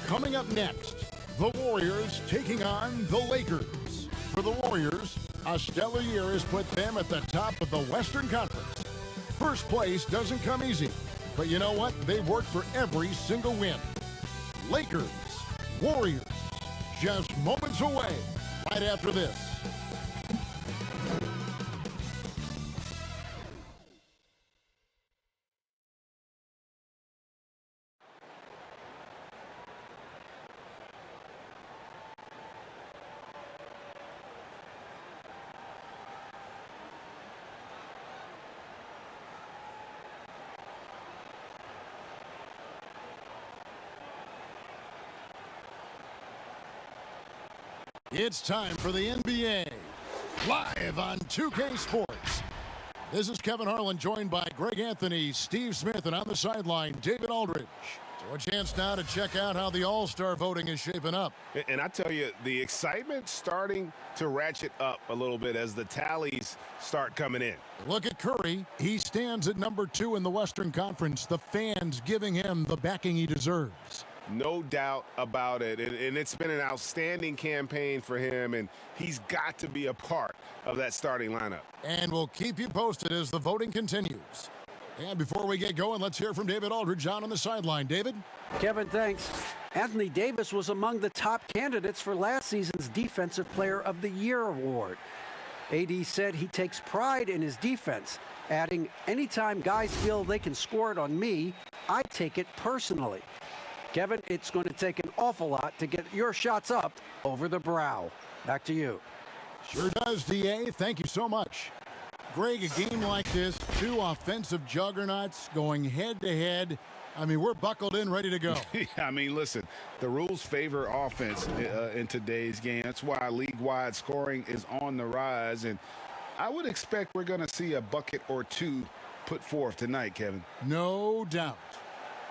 Coming up next, the Warriors taking on the Lakers. For the Warriors, a stellar year has put them at the top of the Western Conference. First place doesn't come easy, but you know what? They've worked for every single win. Lakers, Warriors, just moments away right after this. It's time for the NBA, live on 2K Sports. This is Kevin Harlan, joined by Greg Anthony, Steve Smith, and on the sideline, David Aldridge. So a chance now to check out how the All-Star voting is shaping up. And I tell you, the excitement's starting to ratchet up a little bit as the tallies start coming in. Look at Curry. He stands at number 2 in the Western Conference. The fans giving him the backing he deserves. No doubt about it. And it's been an outstanding campaign for him, and he's got to be a part of that starting lineup. And we'll keep you posted as the voting continues. And before we get going, let's hear from David Aldridge on the sideline. David? Kevin, thanks. Anthony Davis was among the top candidates for last season's Defensive Player of the Year award. AD said he takes pride in his defense, adding, "Anytime guys feel they can score it on me, I take it personally." Kevin, it's going to take an awful lot to get your shots up over the brow. Back to you. Sure does, DA. Thank you so much. Greg, a game like this, two offensive juggernauts going head-to-head. I mean, we're buckled in, ready to go. I mean, listen, the rules favor offense in today's game. That's why league-wide scoring is on the rise, and I would expect we're going to see a bucket or two put forth tonight, Kevin. No doubt.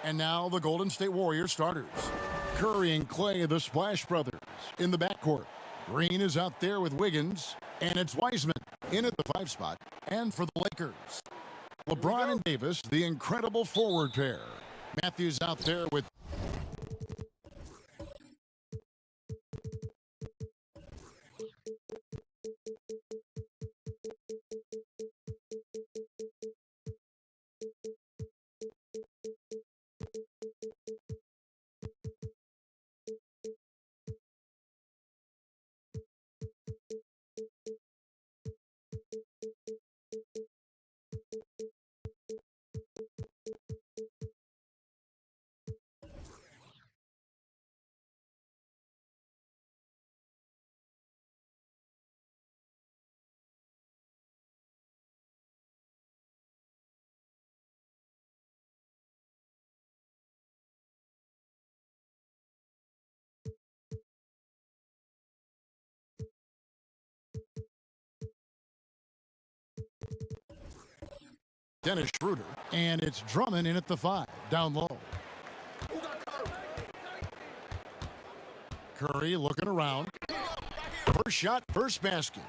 And now the Golden State Warriors starters. Curry and Clay, the Splash Brothers, in the backcourt. Green is out there with Wiggins, and it's Wiseman in at the 5 spot. And for the Lakers, LeBron and Davis, the incredible forward pair. Matthews out there with Dennis Schroeder, and it's Drummond in at the 5, down low. Curry looking around. First shot, first basket.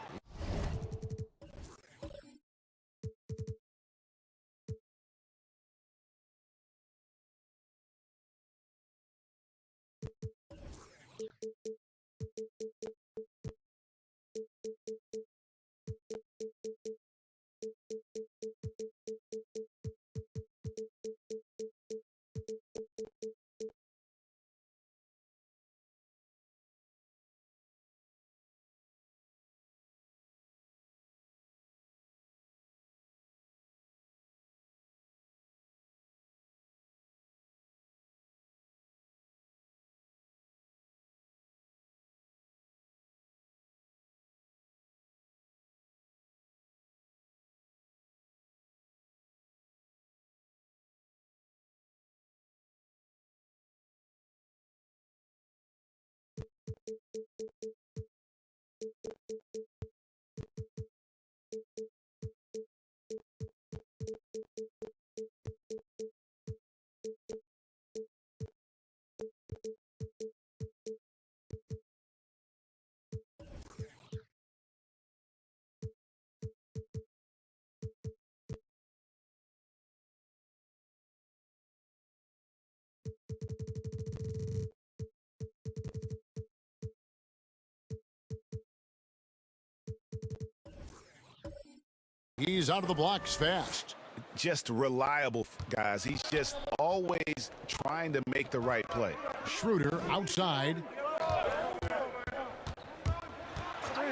He's out of the blocks fast. Just reliable, guys. He's just always trying to make the right play. Schroeder outside.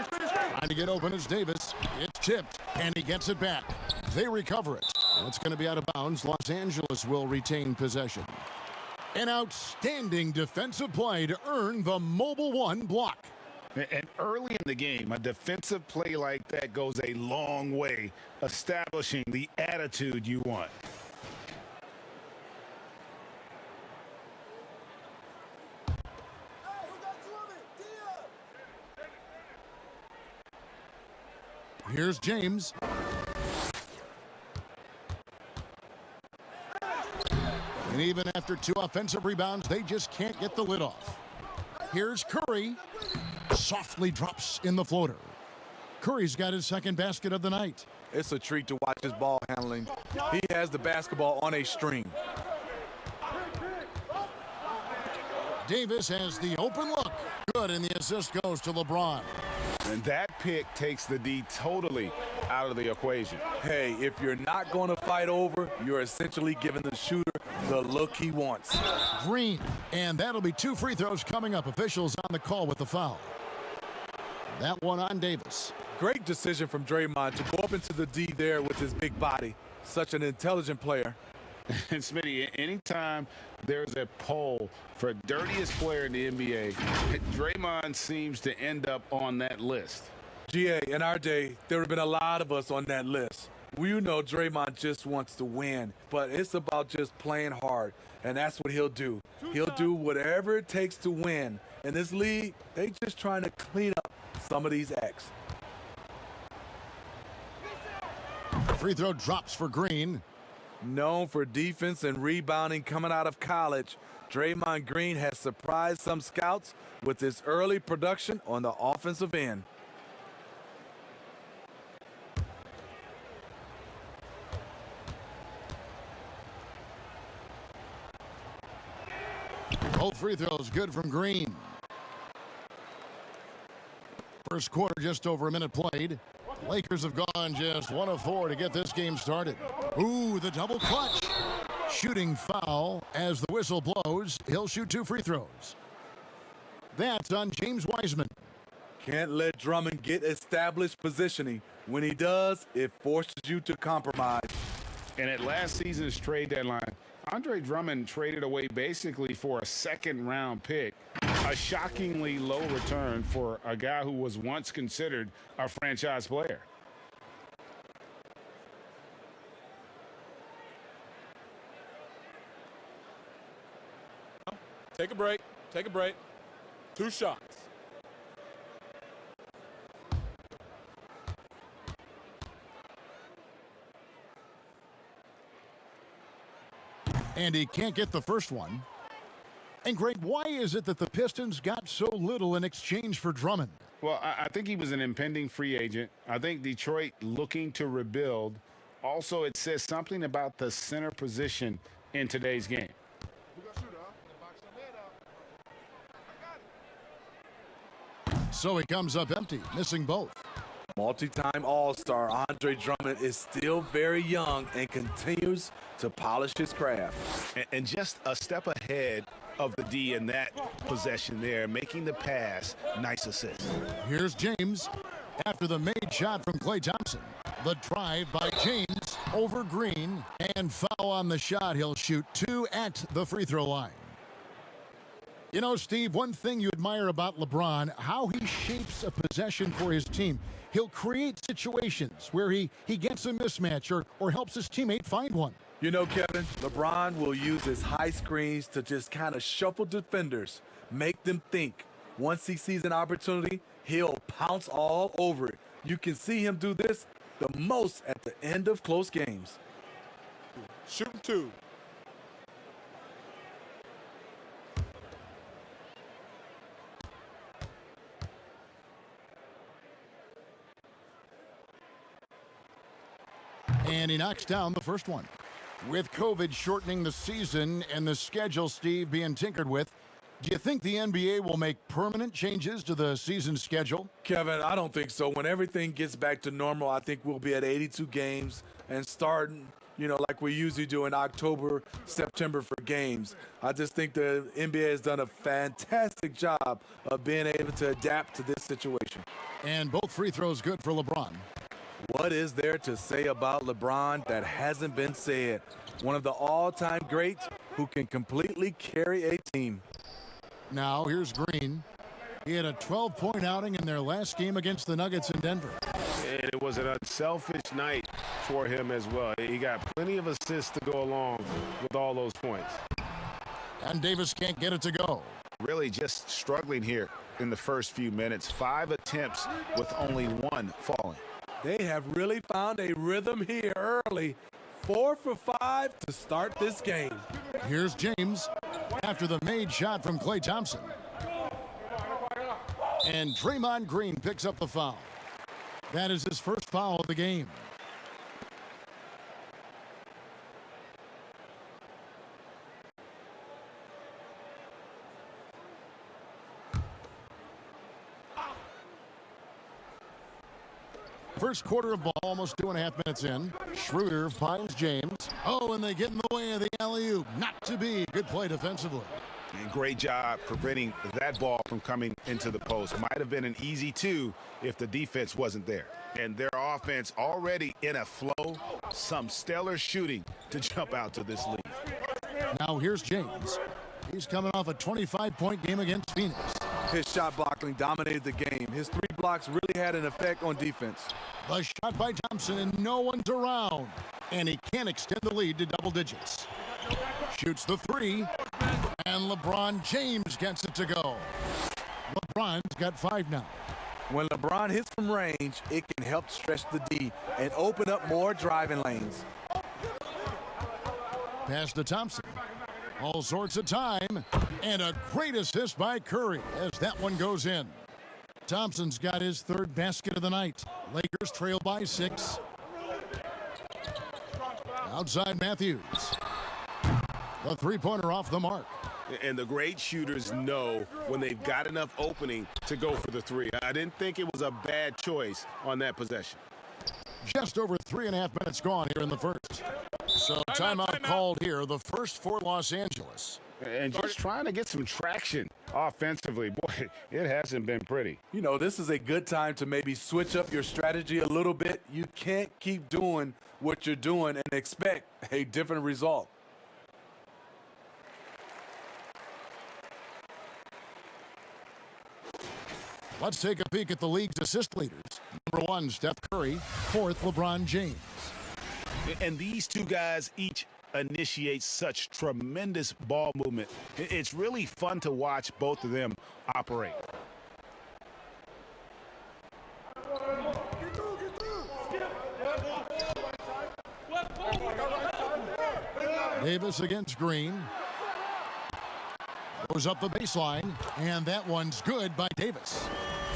Trying to get open is Davis. It's tipped, and he gets it back. They recover it. It's going to be out of bounds. Los Angeles will retain possession. An outstanding defensive play to earn the Mobile One block. And early in the game, a defensive play like that goes a long way, establishing the attitude you want. Here's James. And even after 2 offensive rebounds, they just can't get the lid off. Here's Curry. Softly drops in the floater. Curry's got his second basket of the night. It's a treat to watch his ball handling. He has the basketball on a string. Davis has the open look. Good, and the assist goes to LeBron. And that pick takes the D totally out of the equation. Hey, if you're not going to fight over, you're essentially giving the shooter the look he wants. Green, and that'll be 2 free throws coming up. Officials on the call with the foul. That one on Davis. Great decision from Draymond to go up into the D there with his big body. Such an intelligent player. And Smitty, anytime there's a poll for dirtiest player in the NBA, Draymond seems to end up on that list. GA, in our day, there would have been a lot of us on that list. Well, you know Draymond just wants to win, but it's about just playing hard, and that's what he'll do. He'll do whatever it takes to win. In this league, they just trying to clean up some of these acts. Free throw drops for Green. Known for defense and rebounding coming out of college, Draymond Green has surprised some scouts with his early production on the offensive end. Both free throws good from Green. First quarter, just over a minute played. Lakers have gone just 1 of 4 to get this game started. Ooh, the double clutch. Shooting foul as the whistle blows. He'll shoot 2 free throws. That's on James Wiseman. Can't let Drummond get established positioning. When he does, it forces you to compromise. And at last season's trade deadline, Andre Drummond traded away basically for a second-round pick. A shockingly low return for a guy who was once considered a franchise player. Take a break. Take a break. 2 shots. And he can't get the first one. And Greg, why is it that the Pistons got so little in exchange for Drummond? Well, I think he was an impending free agent. I think Detroit looking to rebuild. Also, it says something about the center position in today's game. So he comes up empty, missing both. Multi-time All-Star Andre Drummond is still very young and continues to polish his craft. And just a step ahead of the D in that possession there, making the pass. Nice assist. Here's James after the made shot from Klay Thompson. The drive by James over Green, and foul on the shot. He'll shoot 2 at the free throw line. You know, Steve, one thing you admire about LeBron, how he shapes a possession for his team. He'll create situations where he gets a mismatch or helps his teammate find one. You know, Kevin, LeBron will use his high screens to just kind of shuffle defenders, make them think. Once he sees an opportunity, he'll pounce all over it. You can see him do this the most at the end of close games. Shooting 2. And he knocks down the first one. With COVID shortening the season and the schedule, Steve, being tinkered with, Do you think the NBA will make permanent changes to the season schedule? Kevin, I don't think so. When everything gets back to normal, I think we'll be at 82 games and starting, like we usually do in October, September for games. I just think the NBA has done a fantastic job of being able to adapt to this situation. And both free throws good for LeBron. What is there to say about LeBron that hasn't been said? One of the all-time greats who can completely carry a team. Now here's Green. He had a 12-point outing in their last game against the Nuggets in Denver. And it was an unselfish night for him as well. He got plenty of assists to go along with all those points. And Davis can't get it to go. Really just struggling here in the first few minutes. 5 attempts with only 1 falling. They have really found a rhythm here early. 4 for 5 to start this game. Here's James after the made shot from Klay Thompson. And Draymond Green picks up the foul. That is his first foul of the game. First quarter of ball, almost 2.5 minutes in. Schroeder finds James. Oh, and they get in the way of the alley-oop. Not to be. Good play defensively. And great job preventing that ball from coming into the post. Might have been an easy 2 if the defense wasn't there. And their offense already in a flow. Some stellar shooting to jump out to this lead. Now here's James. He's coming off a 25-point game against Phoenix. His shot blocking dominated the game. His 3 blocks really had an effect on defense. The shot by Thompson, and no one's around. And he can't extend the lead to double digits. Shoots the 3, and LeBron James gets it to go. LeBron's got 5 now. When LeBron hits from range, it can help stretch the D and open up more driving lanes. Pass to Thompson. All sorts of time, and a great assist by Curry as that one goes in. Thompson's got his 3rd basket of the night. Lakers trail by 6. Outside Matthews. The 3-pointer off the mark. And the great shooters know when they've got enough opening to go for the 3. I didn't think it was a bad choice on that possession. Just over 3.5 minutes gone here in the first. So timeout called here, the first for Los Angeles. And just trying to get some traction offensively. Boy, it hasn't been pretty. This is a good time to maybe switch up your strategy a little bit. You can't keep doing what you're doing and expect a different result. Let's take a peek at the league's assist leaders. Number 1, Steph Curry. 4th, LeBron James. And these 2 guys each initiate such tremendous ball movement. It's really fun to watch both of them operate. Davis against Green. Goes up the baseline, and that one's good by Davis.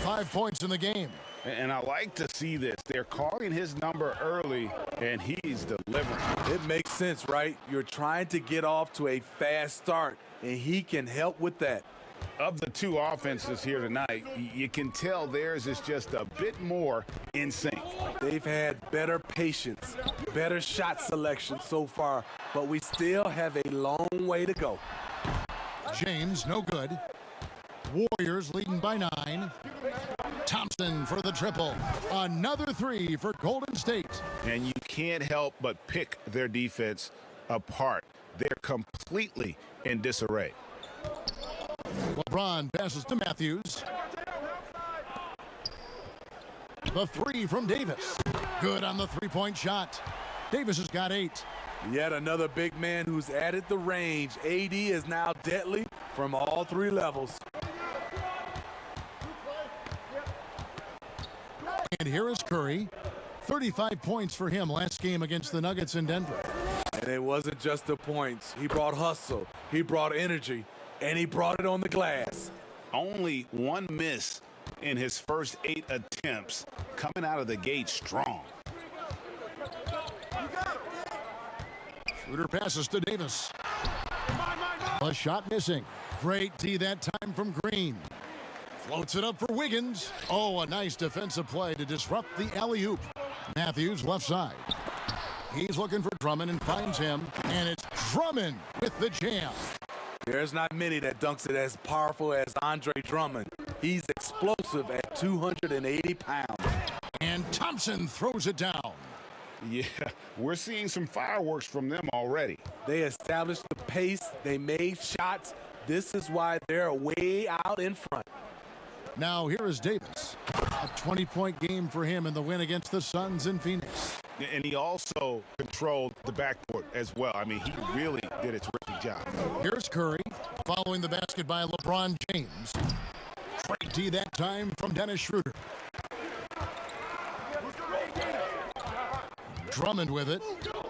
5 points in the game. And I like to see this. They're calling his number early, and he's delivering. It makes sense, right? You're trying to get off to a fast start, and he can help with that. Of the 2 offenses here tonight, you can tell theirs is just a bit more in sync. They've had better patience, better shot selection so far, but we still have a long way to go. James, no good. Warriors leading by 9. Thompson for the triple. Another 3 for Golden State. And you can't help but pick their defense apart. They're completely in disarray. LeBron passes to Matthews. The 3 from Davis. Good on the 3-point shot. Davis has got 8. Yet another big man who's added the range. AD is now deadly from all 3 levels. And here is Curry. 35 points for him last game against the Nuggets in Denver. And it wasn't just the points. He brought hustle, he brought energy, and he brought it on the glass. Only 1 miss in his first 8 attempts, coming out of the gate strong. Schroeder passes to Davis. A shot missing. Great D that time from Green. Floats it up for Wiggins. Oh, a nice defensive play to disrupt the alley-oop. Matthews left side. He's looking for Drummond and finds him, and it's Drummond with the jam. There's not many that dunks it as powerful as Andre Drummond. He's explosive at 280 pounds. And Thompson throws it down. Yeah, we're seeing some fireworks from them already. They established the pace. They made shots. This is why they're way out in front. Now here is Davis. A 20-point game for him in the win against the Suns in Phoenix. And he also controlled the backcourt as well. I mean, he really did a terrific job. Here's Curry, following the basket by LeBron James. Great D that time from Dennis Schroeder. Drummond with it.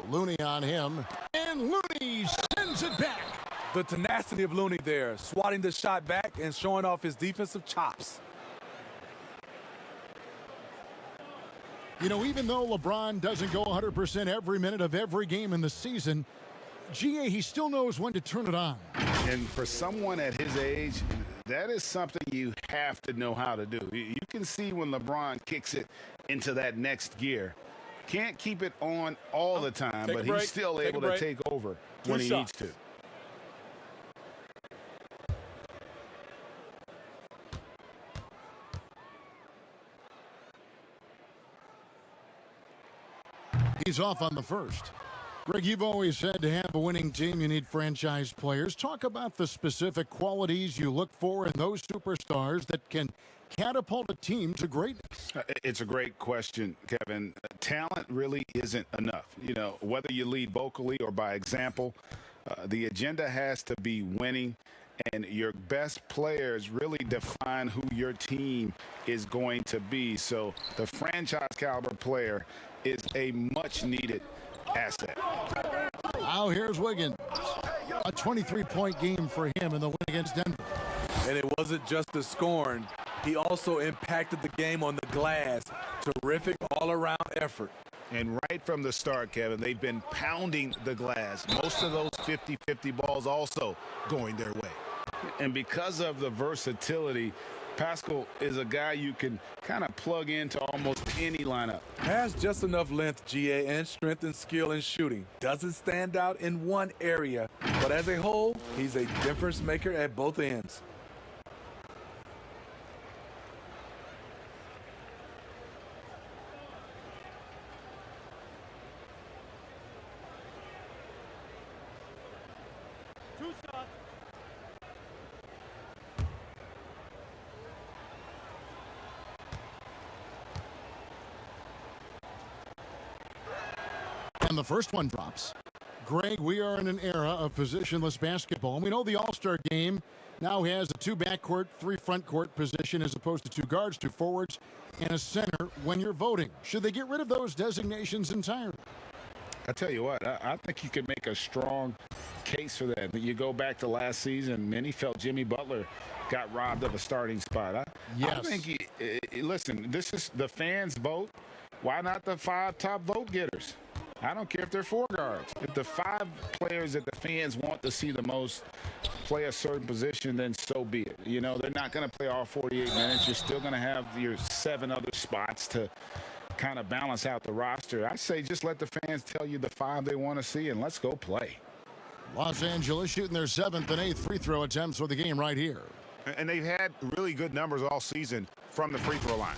Looney on him. And Looney sends it back. The tenacity of Looney there, swatting the shot back and showing off his defensive chops. You know, even though LeBron doesn't go 100% every minute of every game in the season, GA, he still knows when to turn it on. And for someone at his age, that is something you have to know how to do. You can see when LeBron kicks it into that next gear. Can't keep it on all the time, but he's still able to take over when he needs to. He's off on the first. Greg, you've always said to have a winning team, you need franchise players. Talk about the specific qualities you look for in those superstars that can catapult a team to greatness. It's a great question, Kevin. Talent really isn't enough. You know, whether you lead vocally or by example, the agenda has to be winning, and your best players really define who your team is going to be. So the franchise caliber player is a much-needed asset. Now here's Wiggins. A 23-point game for him in the win against Denver. And it wasn't just the scoring. He also impacted the game on the glass. Terrific all-around effort. And right from the start, Kevin, they've been pounding the glass. Most of those 50-50 balls also going their way. And because of the versatility, Pascal is a guy you can kind of plug into almost any lineup. Has just enough length, GA, and strength and skill in shooting. Doesn't stand out in one area, but as a whole, he's a difference maker at both ends. And the first one drops. Greg, we are in an era of positionless basketball. And we know the All-Star game now has a 2 backcourt, 3 front court position as opposed to 2 guards, 2 forwards, and a center when you're voting. Should they get rid of those designations entirely? I tell you what, I think you could make a strong case for that. You go back to last season, many felt Jimmy Butler got robbed of a starting spot. I think, listen, this is the fans' vote. Why not the 5 top vote getters? I don't care if they're 4 guards. If the 5 players that the fans want to see the most play a certain position, then so be it. You know, they're not going to play all 48 minutes. You're still going to have your 7 other spots to kind of balance out the roster. I say just let the fans tell you the 5 they want to see, and let's go play. Los Angeles shooting their 7th and 8th free throw attempts for the game right here. And they've had really good numbers all season from the free throw line.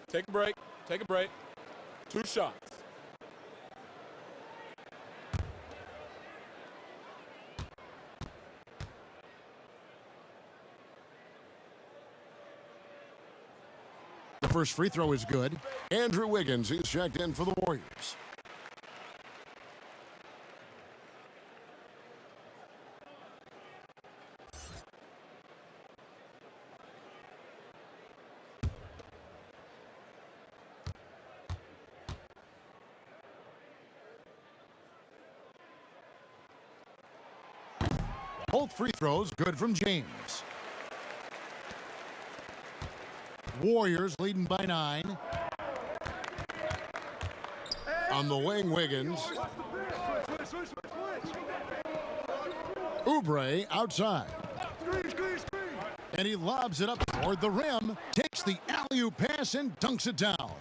Take a break. Take a break. 2 shots. The first free throw is good. Andrew Wiggins is checked in for the Warriors. Both free throws good from James. Warriors leading by 9. On the wing, Wiggins. Oubre outside. And he lobs it up toward the rim, takes the alley-oop pass and dunks it down.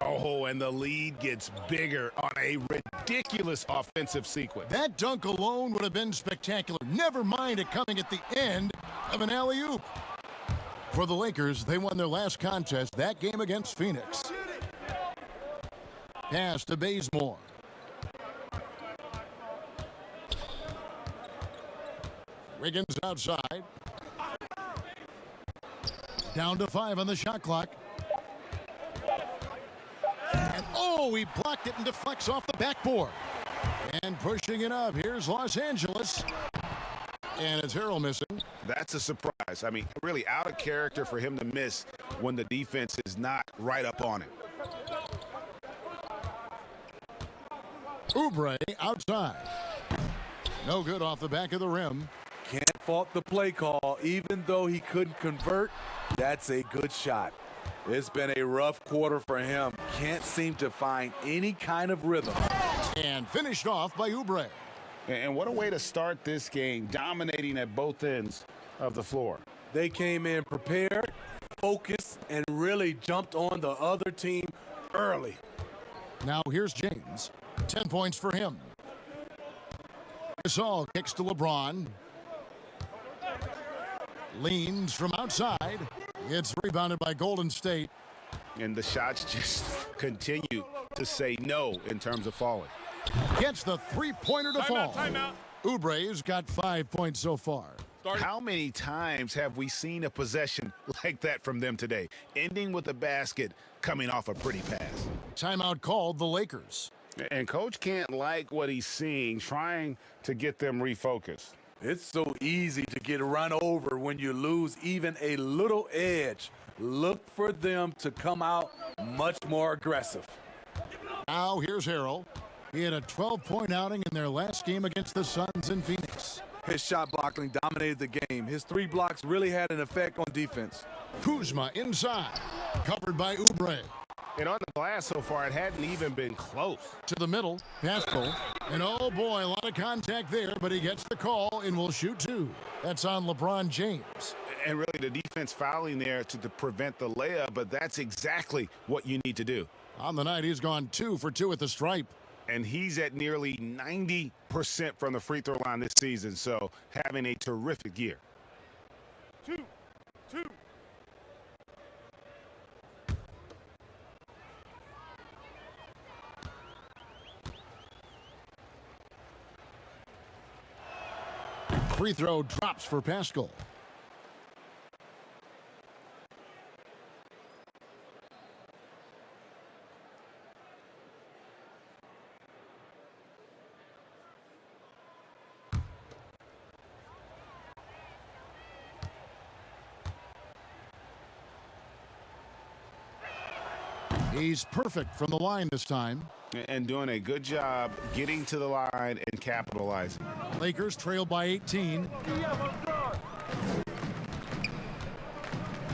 Oh, and the lead gets bigger on a ridiculous offensive sequence. That dunk alone would have been spectacular. Never mind it coming at the end of an alley-oop. For the Lakers, they won their last contest, that game against Phoenix. Pass to Bazemore. Wiggins outside. Down to 5 on the shot clock. And oh, he blocked it and deflects off the backboard. And pushing it up, here's Los Angeles. And it's Harrell missing. That's a surprise. I mean, really out of character for him to miss when the defense is not right up on him. Oubre outside. No good off the back of the rim. Can't fault the play call. Even though he couldn't convert, that's a good shot. It's been a rough quarter for him. Can't seem to find any kind of rhythm. And finished off by Oubre. And what a way to start this game, dominating at both ends of the floor. They came in prepared, focused, and really jumped on the other team early. Now here's James. 10 points for him. Gasol kicks to LeBron. Leans from outside. It's rebounded by Golden State. And the shots just continue to say no in terms of falling. Gets the three-pointer to fall. Timeout. Oubre's got 5 points so far. How many times have we seen a possession like that from them today, ending with a basket coming off a pretty pass? Timeout called the Lakers. And Coach can't like what he's seeing, trying to get them refocused. It's so easy to get run over when you lose even a little edge. Look for them to come out much more aggressive. Now here's Harrell. He had a 12-point outing in their last game against the Suns in Phoenix. His shot blocking dominated the game. His 3 blocks really had an effect on defense. Kuzma inside. Covered by Oubre. And on the glass so far, it hadn't even been close. To the middle. Pascal. And oh boy, a lot of contact there, but he gets the call and will shoot 2. That's on LeBron James. And really the defense fouling there to prevent the layup, but that's exactly what you need to do. On the night, he's gone 2 for 2 at the stripe. And he's at nearly 90% from the free throw line this season, so having a terrific year. 2. Free throw drops for Pascal. He's perfect from the line this time. And doing a good job getting to the line and capitalizing. Lakers trail by 18.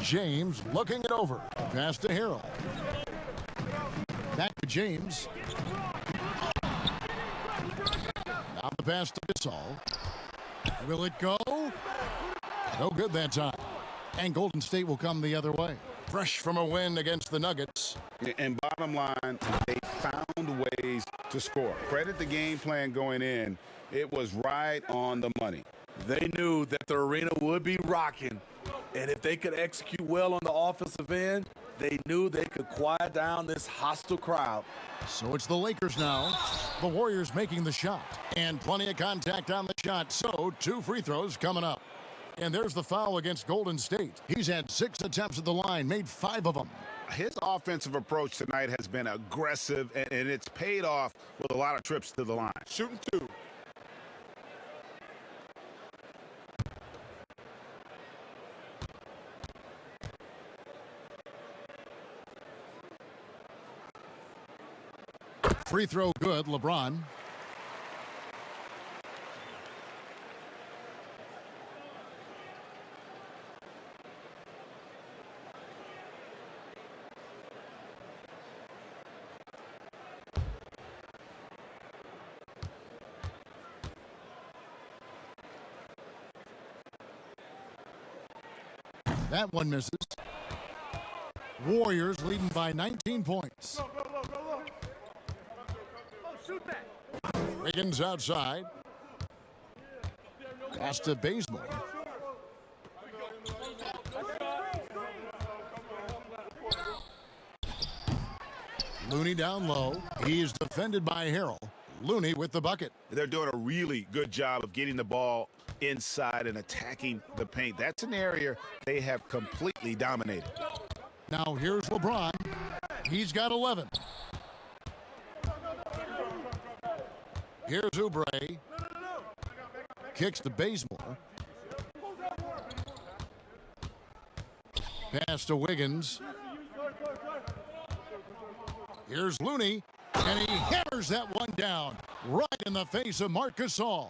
James looking it over. Pass to Harrell. Back to James. Now the pass to Gasol. Will it go? No good that time. And Golden State will come the other way. Fresh from a win against the Nuggets. And bottom line, they found ways to score. Credit the game plan going in. It was right on the money. They knew that the arena would be rocking. And if they could execute well on the offensive end, they knew they could quiet down this hostile crowd. So it's the Lakers now. The Warriors making the shot. And plenty of contact on the shot. So 2 free throws coming up. And there's the foul against Golden State. He's had 6 attempts at the line, made 5 of them. His offensive approach tonight has been aggressive, and it's paid off with a lot of trips to the line. Shooting 2. Free throw good, LeBron. That one misses. Warriors leading by 19 points. Wiggins outside. Pass to Bazemore. Looney down low. He's defended by Harrell. Looney with the bucket. They're doing a really good job of getting the ball inside and attacking the paint. That's an area they have completely dominated. Now here's LeBron. He's got 11. Here's Oubre. Kicks to Bazemore. Pass to Wiggins. Here's Looney, and he hammers that one down right in the face of Marc Gasol.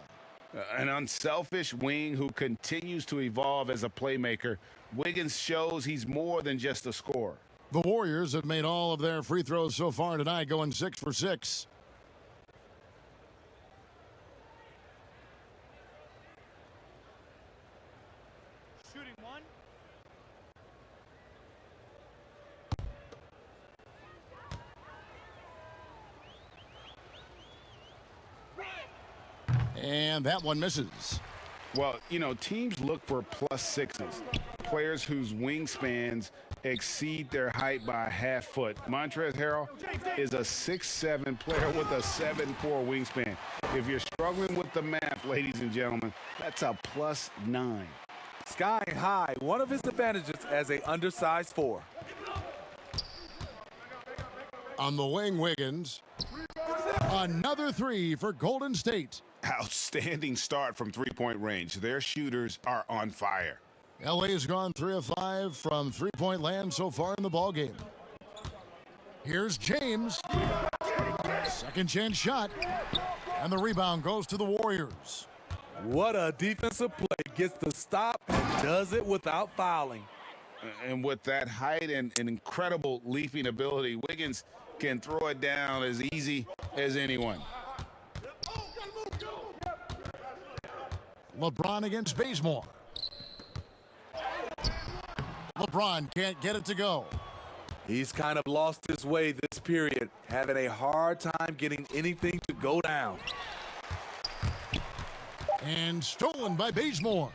An unselfish wing who continues to evolve as a playmaker. Wiggins shows he's more than just a scorer. The Warriors have made all of their free throws so far tonight, going 6 for 6. Shooting one. And that one misses. Well, you know, teams look for +6s, players whose wingspans exceed their height by a half foot. Montrezl Harrell is a 6'7" player with a 7'4" wingspan. If you're struggling with the math, ladies and gentlemen, that's a +9. Skying high, one of his advantages as a undersized 4. On the wing, Wiggins. Another three for Golden State. Outstanding start from three-point range. Their shooters are on fire. LA has gone 3 of 5 from three-point land so far in the ballgame. Here's James. Second chance shot. And the rebound goes to the Warriors. What a defensive play. Gets the stop and does it without fouling. And with that height and incredible leaping ability, Wiggins can throw it down as easy as anyone. LeBron against Bazemore. LeBron can't get it to go. He's kind of lost his way this period, having a hard time getting anything to go down. And stolen by Bazemore.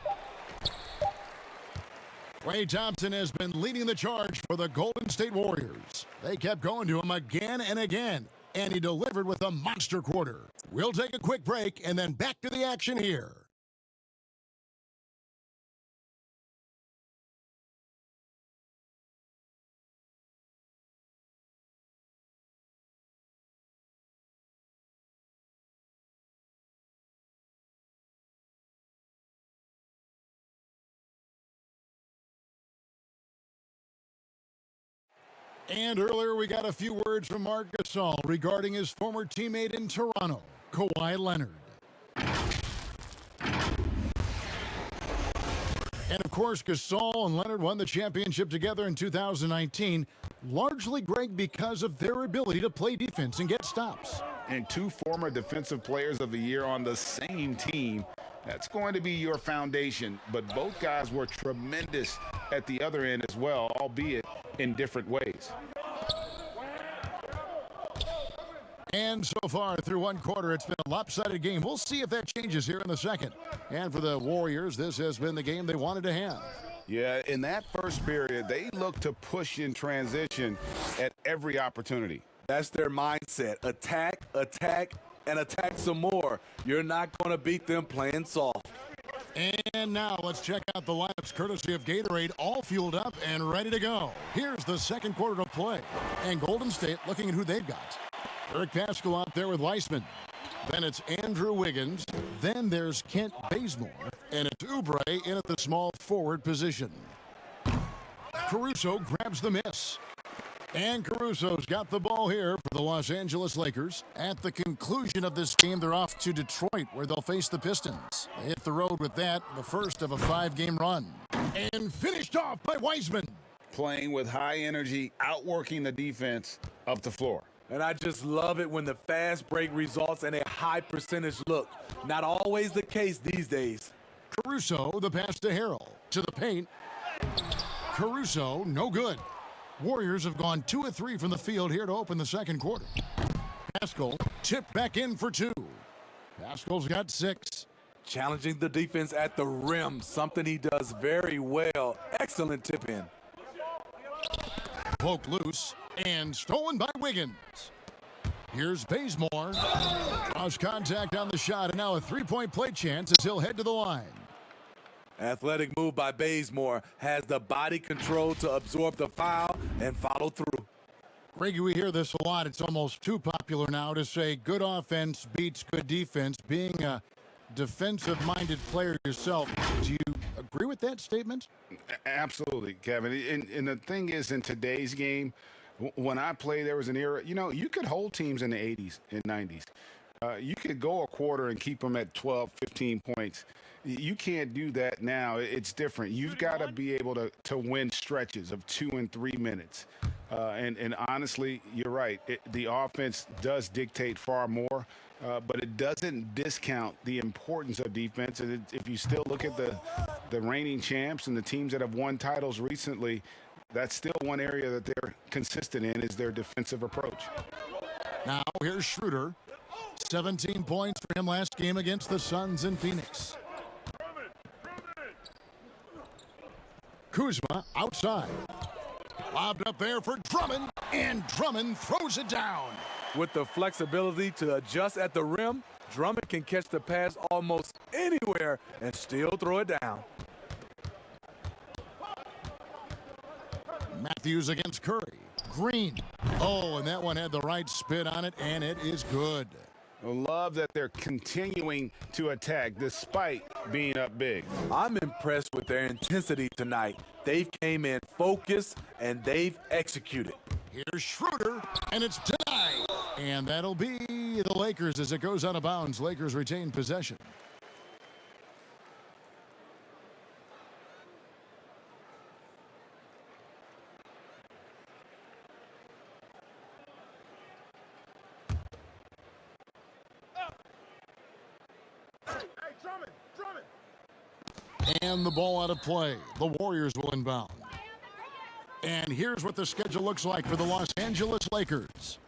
Klay Thompson has been leading the charge for the Golden State Warriors. They kept going to him again and again, and he delivered with a monster quarter. We'll take a quick break and then back to the action here. And earlier we got a few words from Marc Gasol regarding his former teammate in Toronto, Kawhi Leonard. And of course, Gasol and Leonard won the championship together in 2019, largely, Greg, because of their ability to play defense and get stops. And 2 former Defensive Players of the Year on the same team. That's going to be your foundation. But both guys were tremendous at the other end as well, albeit in different ways. And so far through one quarter, it's been a lopsided game. We'll see if that changes here in the second. And for the Warriors, this has been the game they wanted to have. Yeah, in that first period, they looked to push in transition at every opportunity. That's their mindset. Attack, attack, and attack some more. You're not going to beat them playing soft. And now let's check out the lineups courtesy of Gatorade, all fueled up and ready to go. Here's the second quarter to play. And Golden State looking at who they've got. Eric Paschal out there with Weissman. Then it's Andrew Wiggins. Then there's Kent Bazemore. And it's Oubre in at the small forward position. Caruso grabs the miss. And Caruso's got the ball here for the Los Angeles Lakers. At the conclusion of this game, they're off to Detroit, where they'll face the Pistons. They hit the road with that, the first of a 5-game run. And finished off by Weissman. Playing with high energy, outworking the defense up the floor. And I just love it when the fast break results in a high percentage look. Not always the case these days. Caruso, the pass to Harrell. To the paint. Caruso, no good. Warriors have gone 2 of 3 from the field here to open the second quarter. Pascal tipped back in for 2. Pascal's got 6. Challenging the defense at the rim, something he does very well. Excellent tip in. Poked loose and stolen by Wiggins. Here's Bazemore. Draws contact on the shot, and now a three-point play chance as he'll head to the line. Athletic move by Bazemore, has the body control to absorb the foul and follow through. Greggy, we hear this a lot. It's almost too popular now to say good offense beats good defense. Being a defensive-minded player yourself, do you agree with that statement? Absolutely, Kevin. And the thing is, in today's game, when I play, there was an era, you could hold teams in the 80s and 90s. You could go a quarter and keep them at 12, 15 points. You can't do that now. It's different. You've got to be able to win stretches of 2 and 3 minutes. And honestly, you're right. The offense does dictate far more, but it doesn't discount the importance of defense. And if you still look at the reigning champs and the teams that have won titles recently, that's still one area that they're consistent in is their defensive approach. Now here's Schroeder. 17 points for him last game against the Suns in Phoenix. Kuzma outside. Lobbed up there for Drummond, and Drummond throws it down. With the flexibility to adjust at the rim, Drummond can catch the pass almost anywhere and still throw it down. Matthews against Curry. Green. Oh, and that one had the right spin on it, and it is good. I love that they're continuing to attack despite being up big. I'm impressed with their intensity tonight. They've came in focused, and they've executed. Here's Schroeder, and it's denied. And that'll be the Lakers as it goes out of bounds. Lakers retain possession. And the ball out of play. The Warriors will inbound. And here's what the schedule looks like for the Los Angeles Lakers.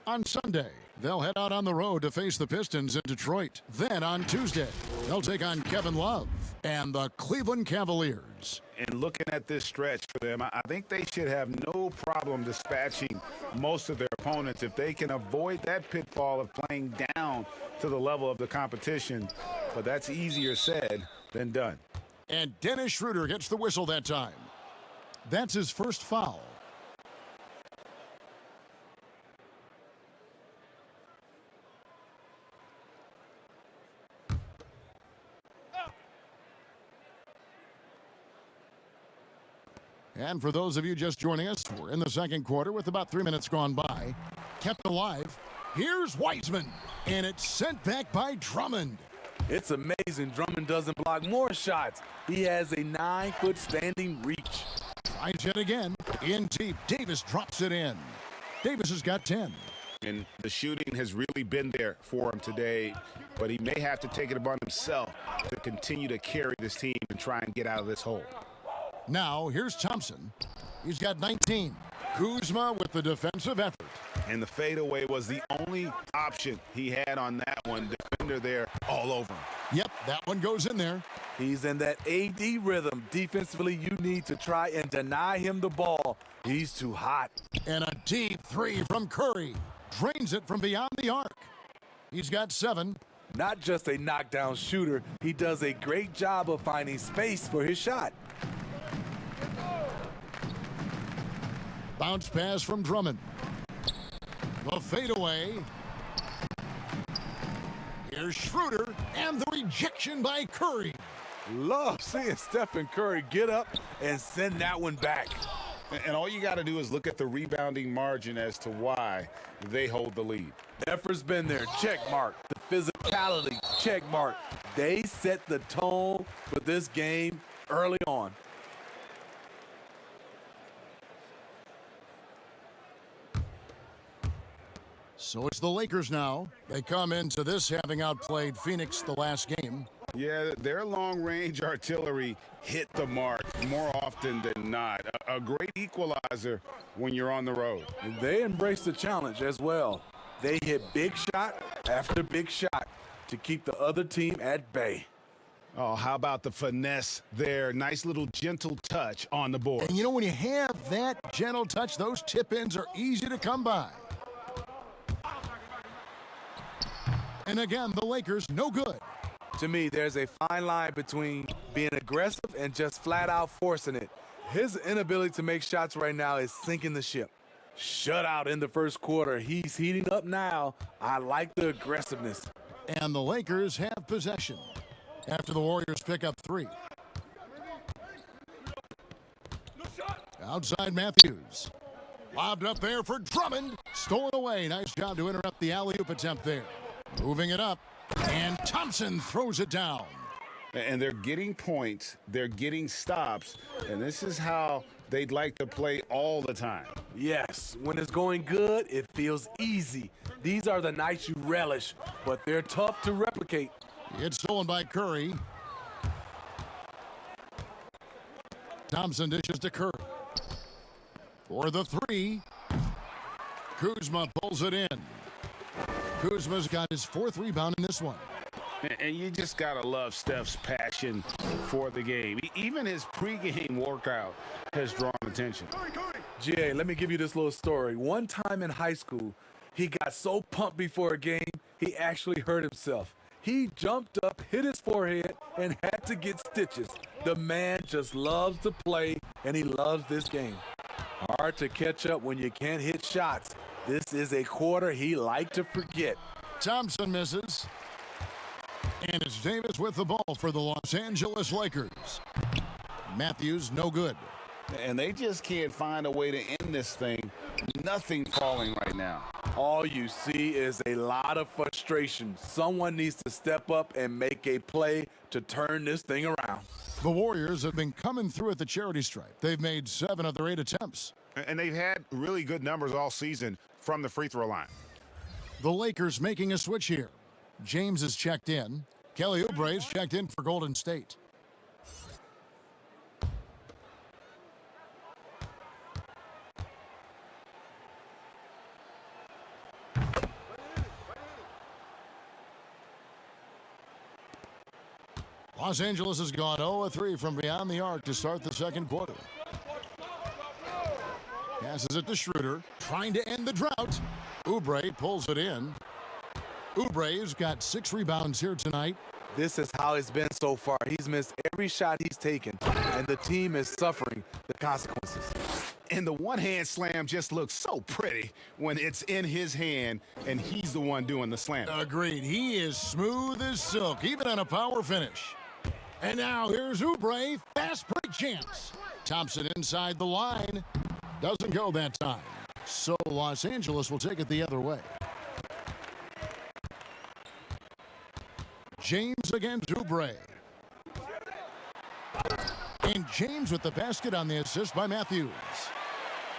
On Sunday, they'll head out on the road to face the Pistons in Detroit. Then on Tuesday, they'll take on Kevin Love and the Cleveland Cavaliers. And looking at this stretch for them, I think they should have no problem dispatching most of their opponents if they can avoid that pitfall of playing down to the level of the competition. But that's easier said than done. And Dennis Schroeder gets the whistle that time. That's his first foul. And for those of you just joining us, we're in the second quarter with about 3 minutes gone by. Kept alive. Here's Wiseman, and it's sent back by Drummond. It's amazing Drummond doesn't block more shots. He has a 9-foot standing reach. Tries it again. In deep. Davis drops it in. Davis has got 10. And the shooting has really been there for him today, but he may have to take it upon himself to continue to carry this team and try and get out of this hole. Now, here's Thompson. He's got 19. Kuzma with the defensive effort. And the fadeaway was the only option he had on that one. Defender there all over him. Yep, that one goes in there. He's in that AD rhythm. Defensively, you need to try and deny him the ball. He's too hot. And a deep three from Curry. Drains it from beyond the arc. He's got 7. Not just a knockdown shooter, he does a great job of finding space for his shot. Bounce pass from Drummond. The fadeaway. Here's Schroeder, and the rejection by Curry. Love seeing Stephen Curry get up and send that one back. And all you got to do is look at the rebounding margin as to why they hold the lead. Effort's been there, check mark. The physicality, check mark. They set the tone for this game early on. So it's the Lakers now. They come into this having outplayed Phoenix the last game. Yeah, their long-range artillery hit the mark. more often than not. A great equalizer when you're on the road. And they embrace the challenge as well. They hit big shot after big shot to keep the other team at bay. Oh, how about the finesse there? Nice little gentle touch on the board. And you know, when you have that gentle touch, those tip-ins are easy to come by. And again, the Lakers, no good. To me, there's a fine line between being aggressive and just flat out forcing it. His inability to make shots right now is sinking the ship. Shutout in the first quarter. He's heating up now. I like the aggressiveness. And the Lakers have possession after the Warriors pick up 3. Outside Matthews. Lobbed up there for Drummond. Stolen away. Nice job to interrupt the alley-oop attempt there. Moving it up. And Thompson throws it down. And they're getting points. They're getting stops. And this is how they'd like to play all the time. Yes, when it's going good, it feels easy. These are the nights you relish, but they're tough to replicate. It's stolen by Curry. Thompson dishes to Curry. For the 3. Kuzma pulls it in. Kuzma's got his 4th rebound in this one. And you just got to love Steph's passion for the game. Even his pregame workout has drawn attention. GA, let me give you this little story. One time in high school, he got so pumped before a game, he actually hurt himself. He jumped up, hit his forehead, and had to get stitches. The man just loves to play, and he loves this game. Hard to catch up when you can't hit shots. This is a quarter he liked to forget. Thompson misses. And it's Davis with the ball for the Los Angeles Lakers. Matthews, no good. And they just can't find a way to end this thing. Nothing falling right now. All you see is a lot of frustration. Someone needs to step up and make a play to turn this thing around. The Warriors have been coming through at the charity stripe. They've made 7 of their 8 attempts. And they've had really good numbers all season from the free throw line. The Lakers making a switch here. James is checked in. Kelly Oubre is checked in for Golden State. Los Angeles has gone 0-3 from beyond the arc to start the second quarter. Passes it to Schroeder, trying to end the drought. Oubre pulls it in. Oubre's got 6 rebounds here tonight. This is how it's been so far. He's missed every shot he's taken, and the team is suffering the consequences. And the one-hand slam just looks so pretty when it's in his hand and he's the one doing the slam. Agreed. He is smooth as silk, even on a power finish. And now here's Oubre, fast break chance. Thompson inside the line. Doesn't go that time. So Los Angeles will take it the other way. James against Oubre. And James with the basket on the assist by Matthews.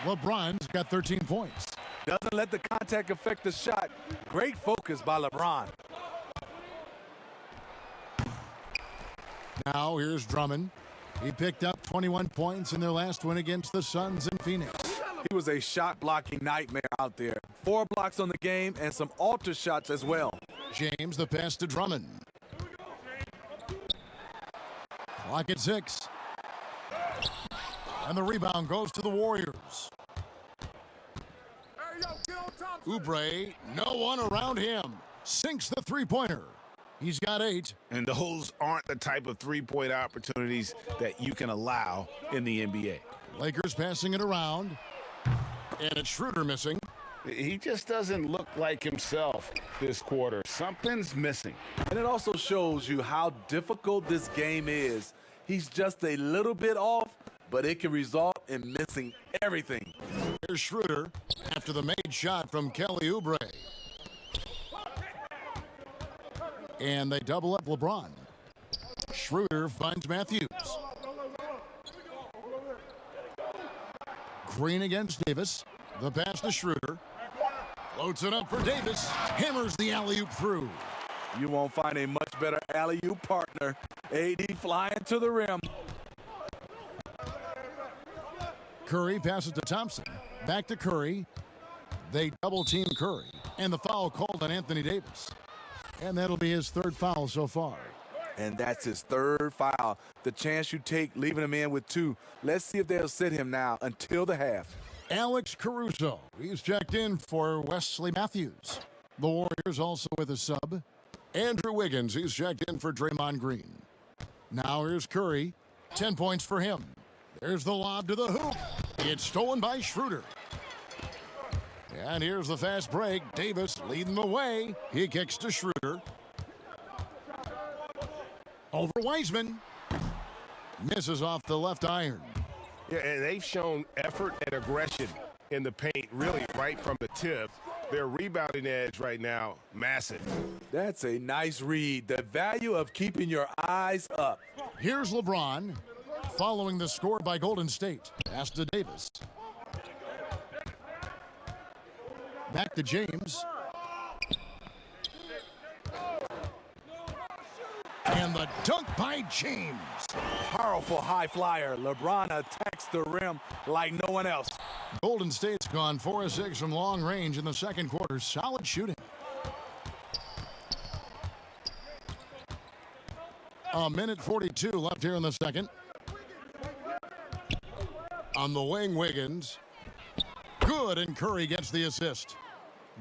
LeBron's got 13 points. Doesn't let the contact affect the shot. Great focus by LeBron. Now here's Drummond. He picked up 21 points in their last win against the Suns in Phoenix. He was a shot-blocking nightmare out there. 4 blocks on the game and some alter shots as well. James, the pass to Drummond. Clock at 6. And the rebound goes to the Warriors. Oubre, no one around him. Sinks the three-pointer. He's got 8. And those aren't the type of three-point opportunities that you can allow in the NBA. Lakers passing it around. And it's Schroeder missing. He just doesn't look like himself this quarter. Something's missing. And it also shows you how difficult this game is. He's just a little bit off, but it can result in missing everything. Here's Schroeder after the made shot from Kelly Oubre. And they double up LeBron. Schroeder finds Matthews. Green against Davis. The pass to Schroeder. Floats it up for Davis. Hammers the alley-oop through. You won't find a much better alley-oop partner. AD flying to the rim. Curry passes to Thompson. Back to Curry. They double-team Curry. And the foul called on Anthony Davis. And that'll be his third foul so far. And that's his third foul. The chance you take leaving him in with 2. Let's see if they'll sit him now until the half. Alex Caruso. He's checked in for Wesley Matthews. The Warriors also with a sub. Andrew Wiggins. He's checked in for Draymond Green. Now here's Curry. 10 points for him. There's the lob to the hoop. It's stolen by Schroeder. And here's the fast break. Davis leading the way. He kicks to Schroeder. Over Wiseman. Misses off the left iron. Yeah, and they've shown effort and aggression in the paint, really right from the tip. Their rebounding edge right now, massive. That's a nice read. The value of keeping your eyes up. Here's LeBron. Following the score by Golden State. Pass to Davis. Back to James. And the dunk by James. Powerful high flyer. LeBron attacks the rim like no one else. Golden State's gone 4 of 6 from long range in the second quarter. Solid shooting. A minute 42 left here in the second. On the wing, Wiggins. Good, and Curry gets the assist.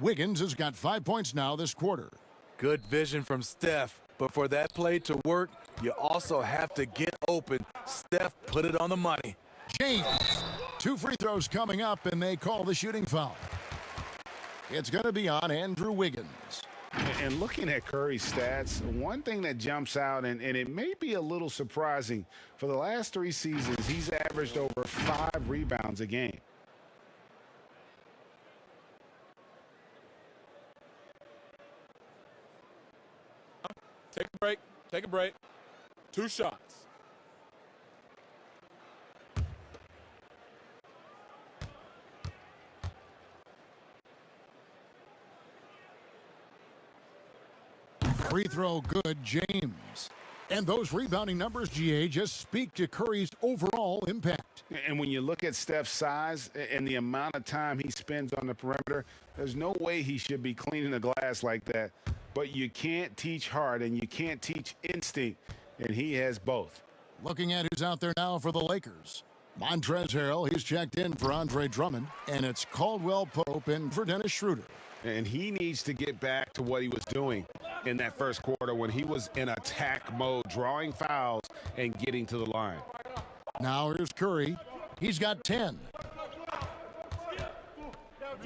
Wiggins has got 5 points now this quarter. Good vision from Steph. But for that play to work, you also have to get open. Steph put it on the money. James. 2 free throws coming up, and they call the shooting foul. It's going to be on Andrew Wiggins. And looking at Curry's stats, one thing that jumps out, and it may be a little surprising, for the last 3 seasons, he's averaged over 5 rebounds a game. Take a break. Take a break. 2 shots. Free throw good, James. And those rebounding numbers, GA, just speak to Curry's overall impact. And when you look at Steph's size and the amount of time he spends on the perimeter, there's no way he should be cleaning the glass like that. But you can't teach heart and you can't teach instinct, and he has both. Looking at who's out there now for the Lakers. Montrezl Harrell, he's checked in for Andre Drummond, and it's Caldwell Pope in for Dennis Schroeder. And he needs to get back to what he was doing in that first quarter when he was in attack mode, drawing fouls and getting to the line. Now here's Curry. He's got 10.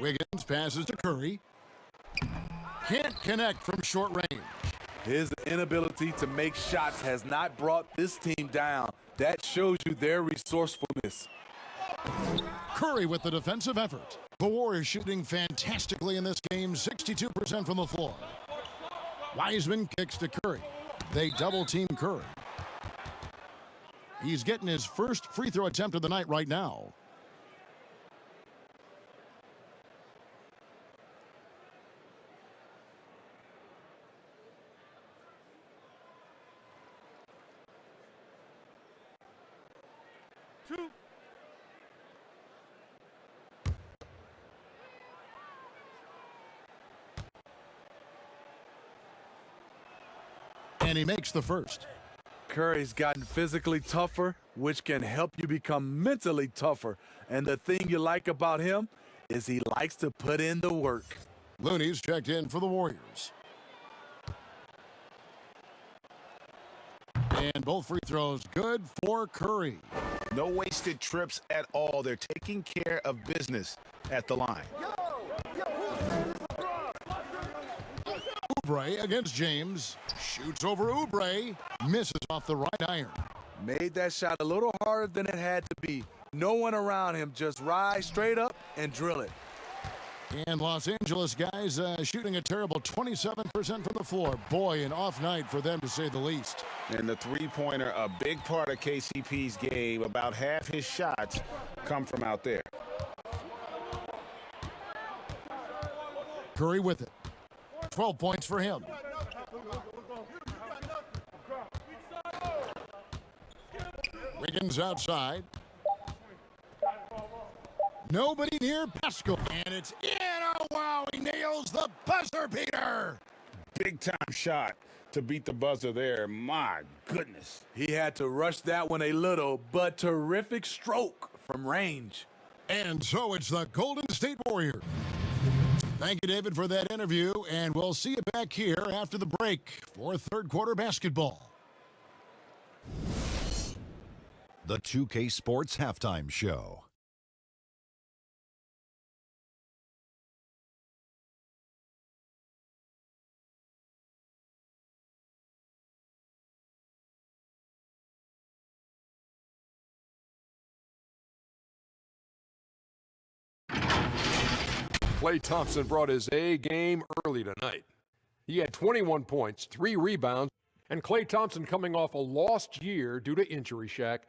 Wiggins passes to Curry. Can't connect from short range. His inability to make shots has not brought this team down. That shows you their resourcefulness. Curry with the defensive effort. The Warriors shooting fantastically in this game, 62% from the floor. Wiseman kicks to Curry. They double-team Curry. He's getting his first free throw attempt of the night right now. And he makes the first. Curry's gotten physically tougher, which can help you become mentally tougher. And the thing you like about him is he likes to put in the work. Looney's checked in for the Warriors. And both free throws good for Curry. No wasted trips at all. They're taking care of business at the line. Oubre against James. Shoots over Oubre. Misses off the right iron. Made that shot a little harder than it had to be. No one around him. Just rise straight up and drill it. And Los Angeles guys shooting a terrible 27% from the floor. Boy, an off night for them to say the least. And the three-pointer, a big part of KCP's game. About half his shots come from out there. Curry with it. 12 points for him. Wiggins outside. Nobody near Pascal. And it's in. Oh, wow. He nails the buzzer beater. Big time shot to beat the buzzer there. My goodness. He had to rush that one a little, but terrific stroke from range. And so it's the Golden State Warriors. Thank you, David, for that interview, and we'll see you back here after the break for third quarter basketball. The 2K Sports Halftime Show. Klay Thompson brought his A game early tonight. He had 21 points, 3 rebounds, and Klay Thompson coming off a lost year due to injury, Shaq,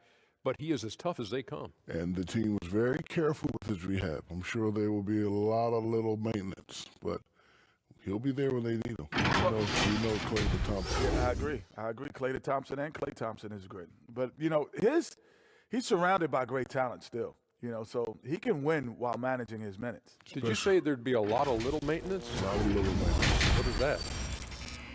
but he is as tough as they come. And the team was very careful with his rehab. I'm sure there will be a lot of little maintenance, but he'll be there when they need him. We know Klay Thompson. Yeah, I agree. Klay Thompson and Klay Thompson is great. But, he's surrounded by great talent still. So he can win while managing his minutes. Did you say there'd be a lot of little maintenance? A lot of little maintenance. What is that?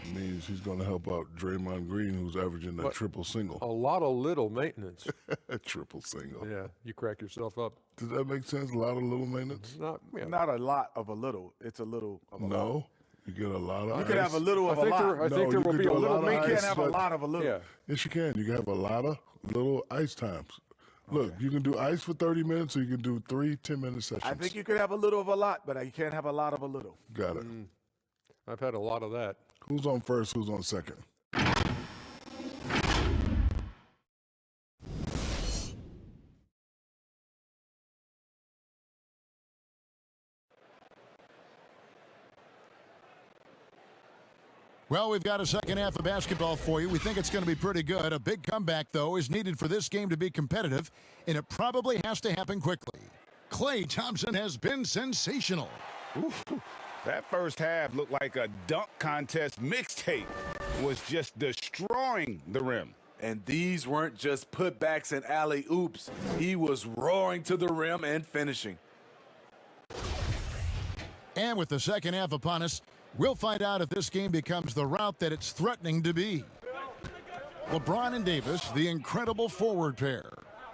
It means he's going to help out Draymond Green, who's averaging that triple single. A lot of little maintenance. A triple single. Yeah, you crack yourself up. Does that make sense? A lot of little maintenance? Not a lot of a little. It's a little of a lot. No. You get a lot of You can have a little of a lot. I think there will be a little maintenance. You can't have a lot of a little. Yeah. Yes, you can. You can have a lot of little ice times. Look, you can do ice for 30 minutes or you can do 3 10-minute sessions. I think you could have a little of a lot, but you can't have a lot of a little. Got it. I've had a lot of that. Who's on first? Who's on second? Well, we've got a second half of basketball for you. We think it's going to be pretty good. A big comeback, though, is needed for this game to be competitive, and it probably has to happen quickly. Klay Thompson has been sensational. Ooh, that first half looked like a dunk contest mixtape. Was just destroying the rim. And these weren't just putbacks and alley-oops. He was roaring to the rim and finishing. And with the second half upon us, we'll find out if this game becomes the route that it's threatening to be. LeBron and Davis, the incredible forward pair.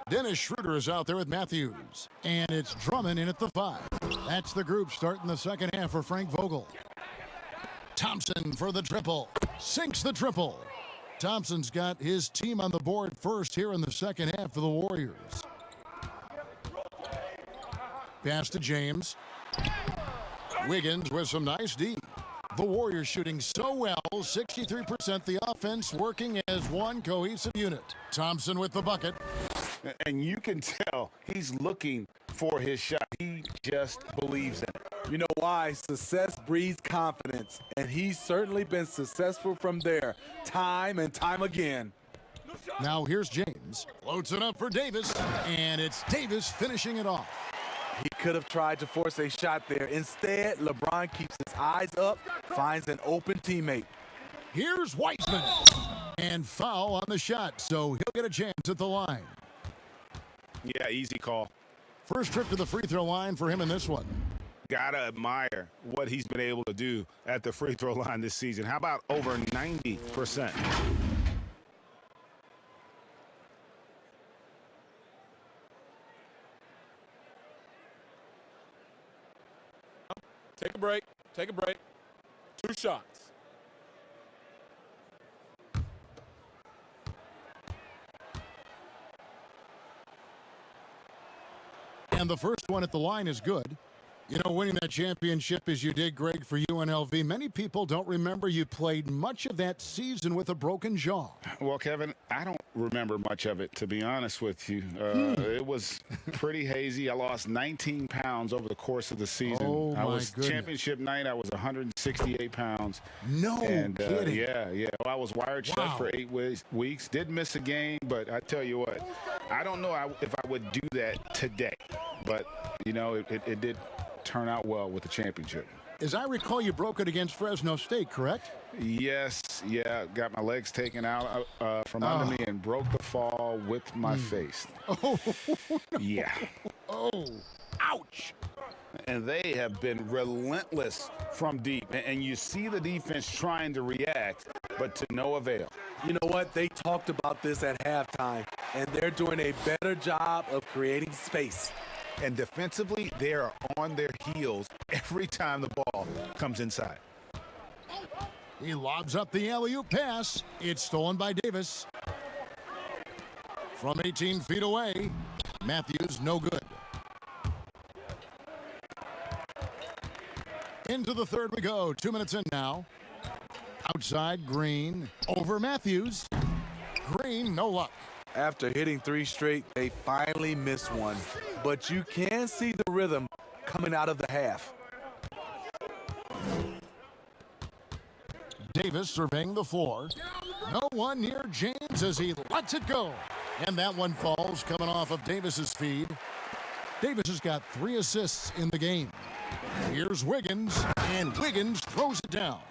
Dennis Schroeder is out there with Matthews. And it's Drummond in at the 5. That's the group starting the second half for Frank Vogel. Thompson for the triple. Sinks the triple. Thompson's got his team on the board first here in the second half for the Warriors. Pass to James. Wiggins with some nice D. The Warriors shooting so well, 63%, the offense working as one cohesive unit. Thompson with the bucket. And you can tell he's looking for his shot. He just believes in it. You know why? Success breeds confidence, and he's certainly been successful from there, time and time again. Now here's James. Floats it up for Davis, and it's Davis finishing it off. He could have tried to force a shot there. Instead, LeBron keeps his eyes up, finds an open teammate. Here's Wiseman. And foul on the shot, so he'll get a chance at the line. Yeah, easy call. First trip to the free throw line for him in this one. Gotta admire what he's been able to do at the free throw line this season. How about over 90%? Take a break. Take a break. 2 shots. And the first one at the line is good. You know, winning that championship as you did, Greg, for UNLV, many people don't remember you played much of that season with a broken jaw. Well, Kevin, I don't remember much of it, to be honest with you. It was pretty hazy. I lost 19 pounds over the course of the season. Oh, my goodness. Championship night, I was 168 pounds. No kidding. Yeah. Well, I was wired shut for 8 weeks. Didn't miss a game, but I tell you what, I don't know if I would do that today. But, you know, it did turn out well with the championship. As I recall, you broke it against Fresno State, correct? Yes, yeah. Got my legs taken out from under me and broke the fall with my face. Oh, no. Yeah. Oh, Ouch! And they have been relentless from deep. And you see the defense trying to react, but to no avail. You know what? They talked about this at halftime, and they're doing a better job of creating space. And defensively, they are on their heels every time the ball comes inside. He lobs up the alley-oop pass. It's stolen by Davis. From 18 feet away, Matthews no good. Into the third we go. 2 minutes in now. Outside, Green. Over Matthews. Green, no luck. After hitting 3 straight, they finally missed one. But you can see the rhythm coming out of the half. Davis surveying the floor. No one near James as he lets it go. And that one falls coming off of Davis's feed. Davis has got 3 assists in the game. Here's Wiggins, and Wiggins throws it down.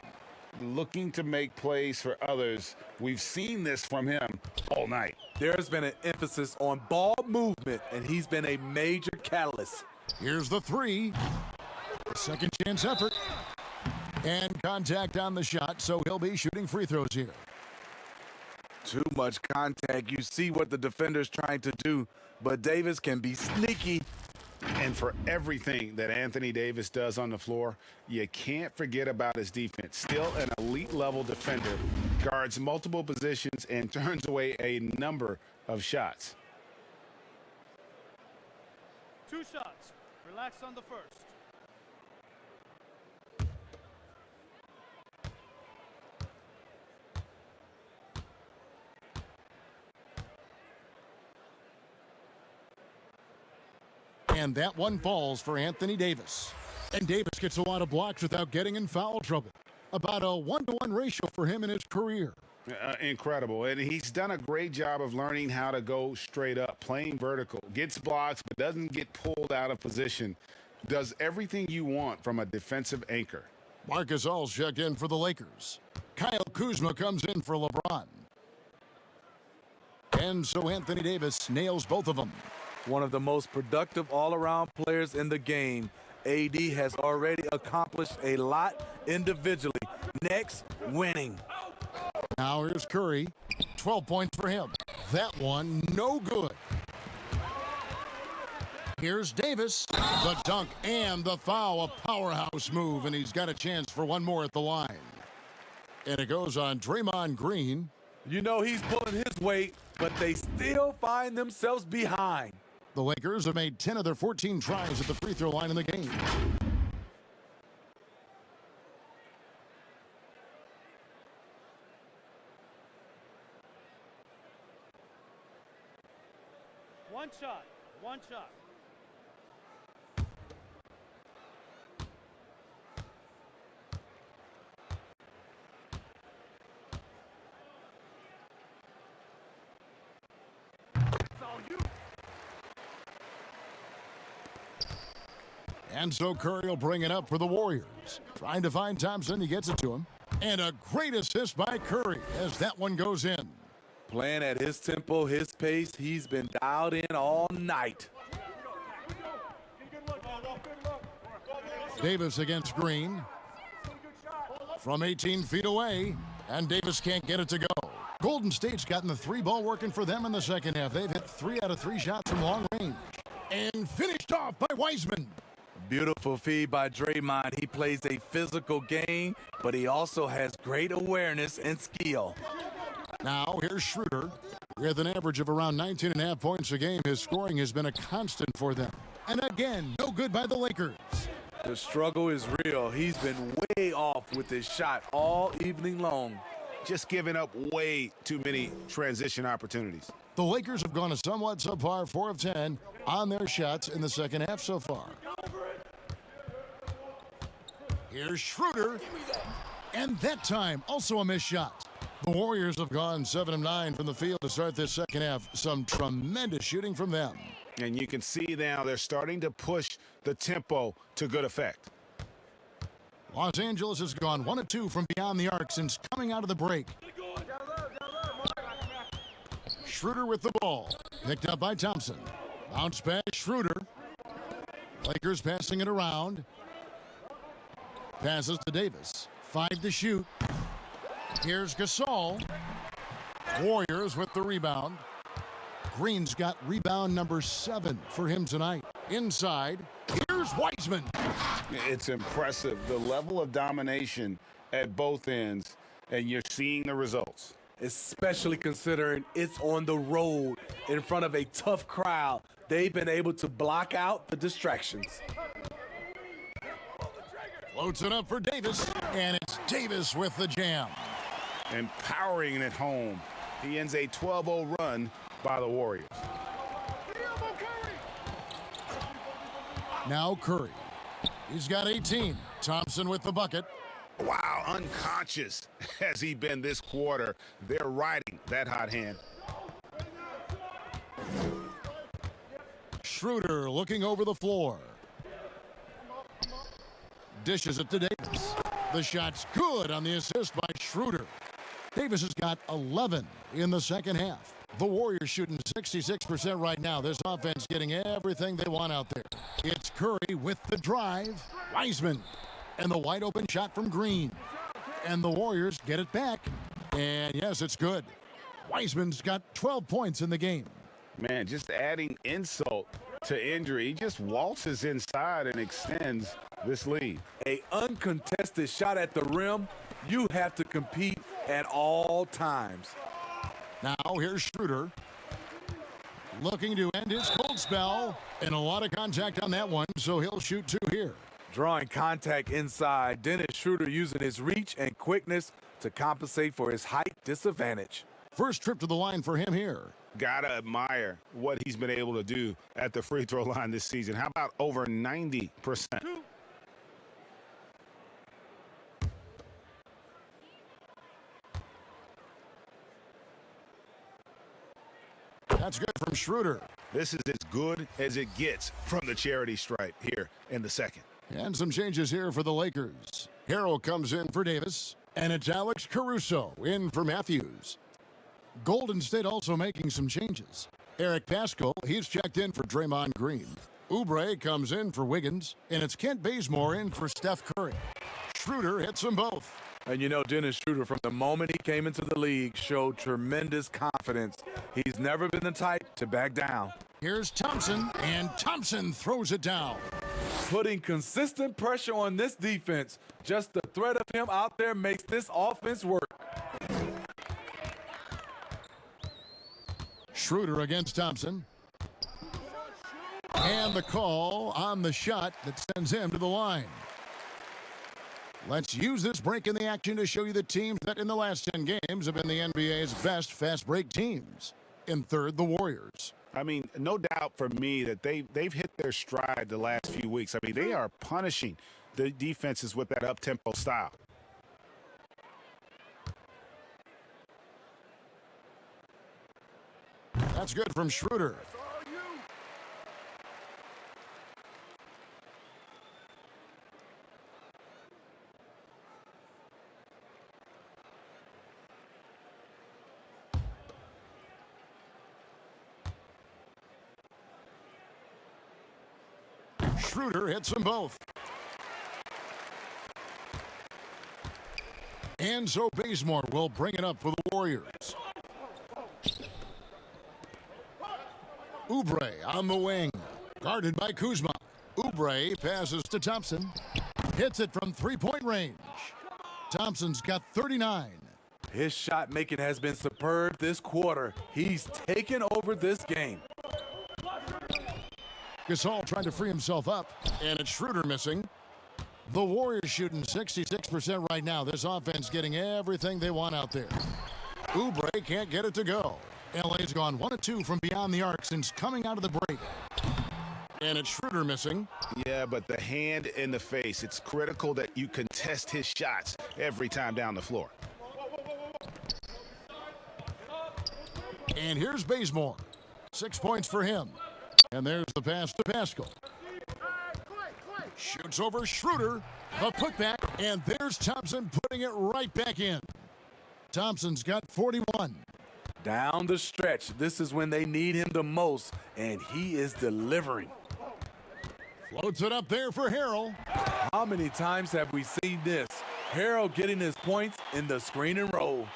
Looking to make plays for others. We've seen this from him all night. There's been an emphasis on ball movement, and he's been a major catalyst. Here's the 3. Second chance effort. And contact on the shot, so he'll be shooting free throws here. Too much contact. You see what the defender's trying to do, but Davis can be sneaky. And for everything that Anthony Davis does on the floor, you can't forget about his defense. Still an elite-level defender, guards multiple positions, and turns away a number of shots. 2 shots. Relax on the first. And that one falls for Anthony Davis. And Davis gets a lot of blocks without getting in foul trouble. About a 1-to-1 ratio for him in his career. Incredible. And he's done a great job of learning how to go straight up, playing vertical. Gets blocks, but doesn't get pulled out of position. Does everything you want from a defensive anchor. Marc Gasol's checked in for the Lakers. Kyle Kuzma comes in for LeBron. And so Anthony Davis nails both of them. One of the most productive all-around players in the game. AD has already accomplished a lot individually. Next, winning. Now here's Curry. 12 points for him. That one, no good. Here's Davis. The dunk and the foul. A powerhouse move, and he's got a chance for one more at the line. And it goes on Draymond Green. You know he's pulling his weight, but they still find themselves behind. The Lakers have made 10 of their 14 tries at the free throw line in the game. One shot. One shot. And so Curry will bring it up for the Warriors. Trying to find Thompson. He gets it to him. And a great assist by Curry as that one goes in. Playing at his tempo, his pace, he's been dialed in all night. Davis against Green. From 18 feet away. And Davis can't get it to go. Golden State's gotten the 3-ball working for them in the second half. They've hit 3 out of 3 shots from long range. And finished off by Wiseman. Beautiful feed by Draymond. He plays a physical game, but he also has great awareness and skill. Now here's Schroeder. With an average of around 19.5 points a game, his scoring has been a constant for them. And again, no good by the Lakers. The struggle is real. He's been way off with his shot all evening long. Just giving up way too many transition opportunities. The Lakers have gone a somewhat subpar 4 of 10 on their shots in the second half so far. Here's Schroeder. And that time, also a missed shot. The Warriors have gone 7 of 9 from the field to start this second half. Some tremendous shooting from them. And you can see now they're starting to push the tempo to good effect. Los Angeles has gone 1 of 2 from beyond the arc since coming out of the break. Schroeder with the ball. Picked up by Thompson. Bounce back, Schroeder. Lakers passing it around. Passes to Davis. 5 to shoot. Here's Gasol. Warriors with the rebound. Green's got rebound number 7 for him tonight. Inside, here's Wiseman. It's impressive, the level of domination at both ends, and you're seeing the results. Especially considering it's on the road in front of a tough crowd. They've been able to block out the distractions. Floats it up for Davis, and it's Davis with the jam. Empowering it home. He ends a 12-0 run by the Warriors. Now Curry. He's got 18. Thompson with the bucket. Wow, unconscious has he been this quarter. They're riding that hot hand. Schroeder looking over the floor. Dishes it to Davis. The shot's good on the assist by Schroeder. Davis has got 11 in the second half. The Warriors shooting 66% right now. This offense getting everything they want out there. It's Curry with the drive. Wiseman. And the wide open shot from Green. And the Warriors get it back. And yes, it's good. Wiseman's got 12 points in the game. Man, just adding insult to injury. He just waltzes inside and extends this lead. A uncontested shot at the rim. You have to compete at all times. Now here's Schroeder. Looking to end his cold spell. And a lot of contact on that one, so he'll shoot 2 here. Drawing contact inside, Dennis Schroeder using his reach and quickness to compensate for his height disadvantage. First trip to the line for him here. Gotta admire what he's been able to do at the free throw line this season. How about over 90%? That's good from Schroeder. This is as good as it gets from the charity stripe here in the second. And some changes here for the Lakers. Harrell comes in for Davis, and it's Alex Caruso in for Matthews. Golden State also making some changes. Eric Paschall, he's checked in for Draymond Green. Oubre comes in for Wiggins, and it's Kent Bazemore in for Steph Curry. Schroeder hits them both. And you know, Dennis Schroeder, from the moment he came into the league, showed tremendous confidence. He's never been the type to back down. Here's Thompson, and Thompson throws it down. Putting consistent pressure on this defense. Just the threat of him out there makes this offense work. Schroeder against Thompson. And the call on the shot that sends him to the line. Let's use this break in the action to show you the teams that in the last 10 games have been the NBA's best fast break teams. In third, the Warriors. I mean, no doubt for me that they've hit their stride the last few weeks. I mean, they are punishing the defenses with that up-tempo style. That's good from Schroeder. Schroeder hits them both. And so Bazemore will bring it up for the Warriors. Oubre on the wing, guarded by Kuzma. Oubre passes to Thompson. Hits it from three-point range. Thompson's got 39. His shot making has been superb this quarter. He's taken over this game. Gasol trying to free himself up, and it's Schroeder missing. The Warriors shooting 66% right now. This offense getting everything they want out there. Oubre can't get it to go. LA's gone 1 of 2 from beyond the arc since coming out of the break. And it's Schroeder missing. Yeah, but the hand in the face, it's critical that you contest his shots every time down the floor. And here's Bazemore. 6 points for him. And there's the pass to Paschall. Shoots over Schroeder. A putback, and there's Thompson putting it right back in. Thompson's got 41. Down the stretch, this is when they need him the most, and he is delivering. Floats it up there for Harrell. How many times have we seen this? Harrell getting his points in the screen and roll.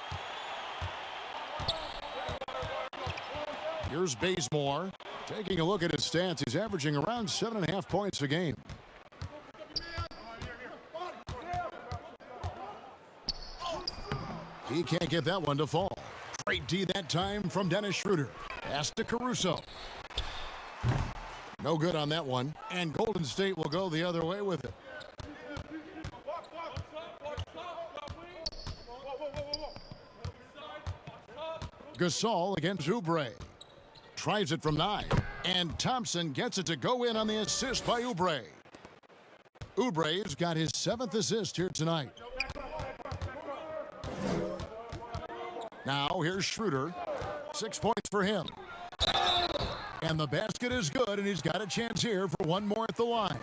Here's Bazemore. Taking a look at his stats, he's averaging around 7.5 points a game. He can't get that one to fall. Great D that time from Dennis Schroeder. Pass to Caruso. No good on that one. And Golden State will go the other way with it. Gasol against Oubre. Tries it from 9. And Thompson gets it to go in on the assist by Oubre. Oubre's got his 7th assist here tonight. Now here's Schroeder. 6 points for him. And the basket is good, and he's got a chance here for one more at the line.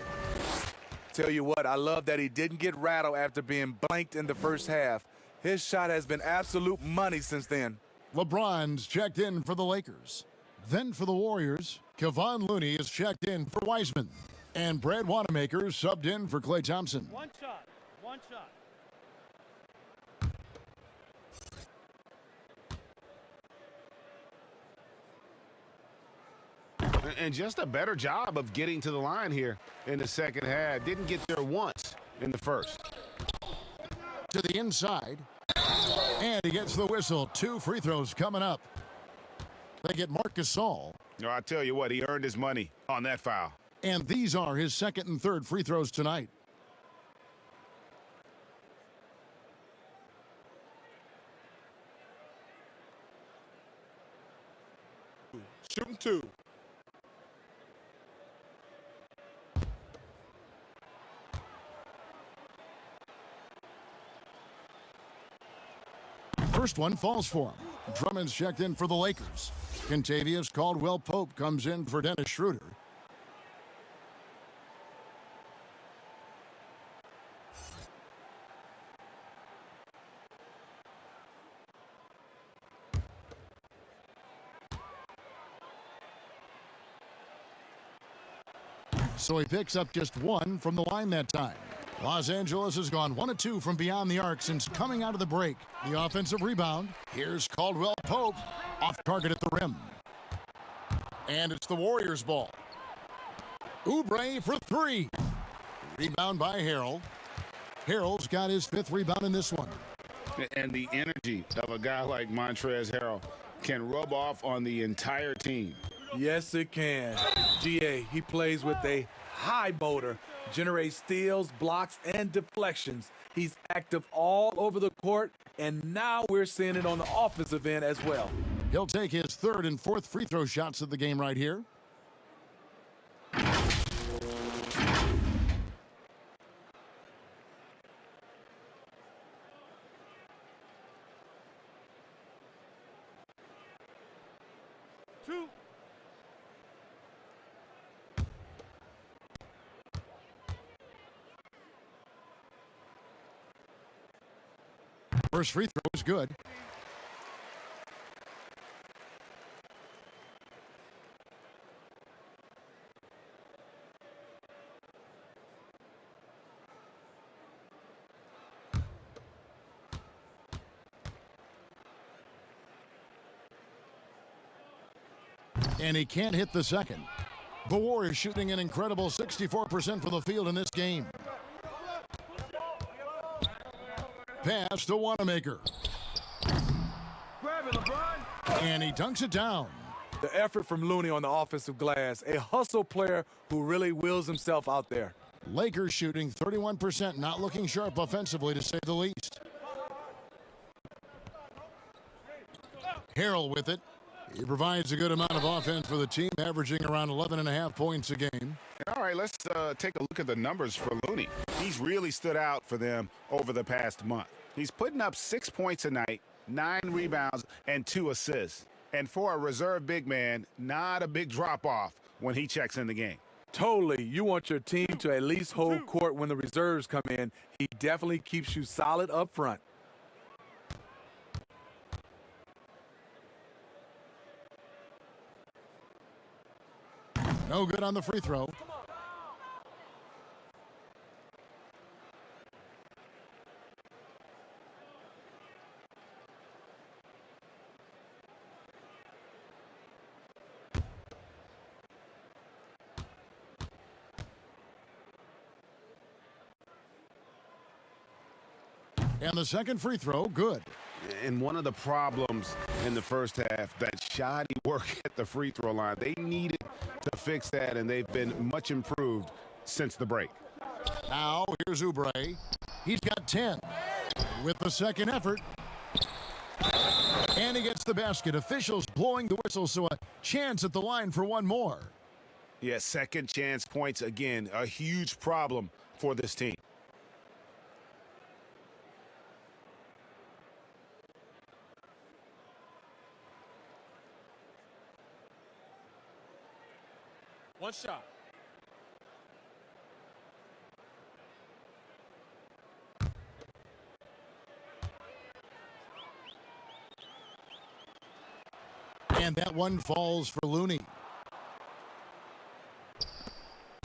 Tell you what, I love that he didn't get rattled after being blanked in the first half. His shot has been absolute money since then. LeBron's checked in for the Lakers. Then for the Warriors, Kevon Looney is checked in for Wiseman. And Brad Wanamaker subbed in for Klay Thompson. One shot. One shot. And just a better job of getting to the line here in the second half. Didn't get there once in the first. To the inside. And he gets the whistle. 2 free throws coming up. They get Marc Gasol. No, I tell you what, he earned his money on that foul. And these are his 2nd and 3rd free throws tonight. Shooting 2. First one falls for him. Drummond's checked in for the Lakers. Kentavious Caldwell-Pope comes in for Dennis Schroeder. So he picks up just 1 from the line that time. Los Angeles has gone 1 of 2 from beyond the arc since coming out of the break. The offensive rebound. Here's Caldwell-Pope. Off target at the rim. And it's the Warriors' ball. Oubre for 3. Rebound by Harrell. Harrell's got his 5th rebound in this one. And the energy of a guy like Montrezl Harrell can rub off on the entire team. Yes, it can. GA, he plays with a high motor, generates steals, blocks, and deflections. He's active all over the court, and now we're seeing it on the offensive end as well. He'll take his 3rd and 4th free throw shots of the game right here. First free throw is good. And he can't hit the second. The Warriors shooting an incredible 64% from the field in this game. Pass to Wanamaker. Grab it, LeBron. And he dunks it down. The effort from Looney on the offensive glass, a hustle player who really wills himself out there. Lakers shooting 31%, not looking sharp offensively to say the least. Harrell with it. He provides a good amount of offense for the team, averaging around 11.5 points a game. All right, let's take a look at the numbers for Looney. He's really stood out for them over the past month. He's putting up 6 points a night, 9 rebounds, and 2 assists. And for a reserve big man, not a big drop-off when he checks in the game. Totally. You want your team to at least hold court when the reserves come in. He definitely keeps you solid up front. No good on the free throw. And the second free throw, good. And one of the problems in the first half, that shoddy work at the free throw line, they needed to fix that, and they've been much improved since the break. Now, here's Oubre. He's got 10 with the second effort. And he gets the basket. Officials blowing the whistle, so a chance at the line for one more. Yeah, second chance points, again, a huge problem for this team. One shot. And that one falls for Looney.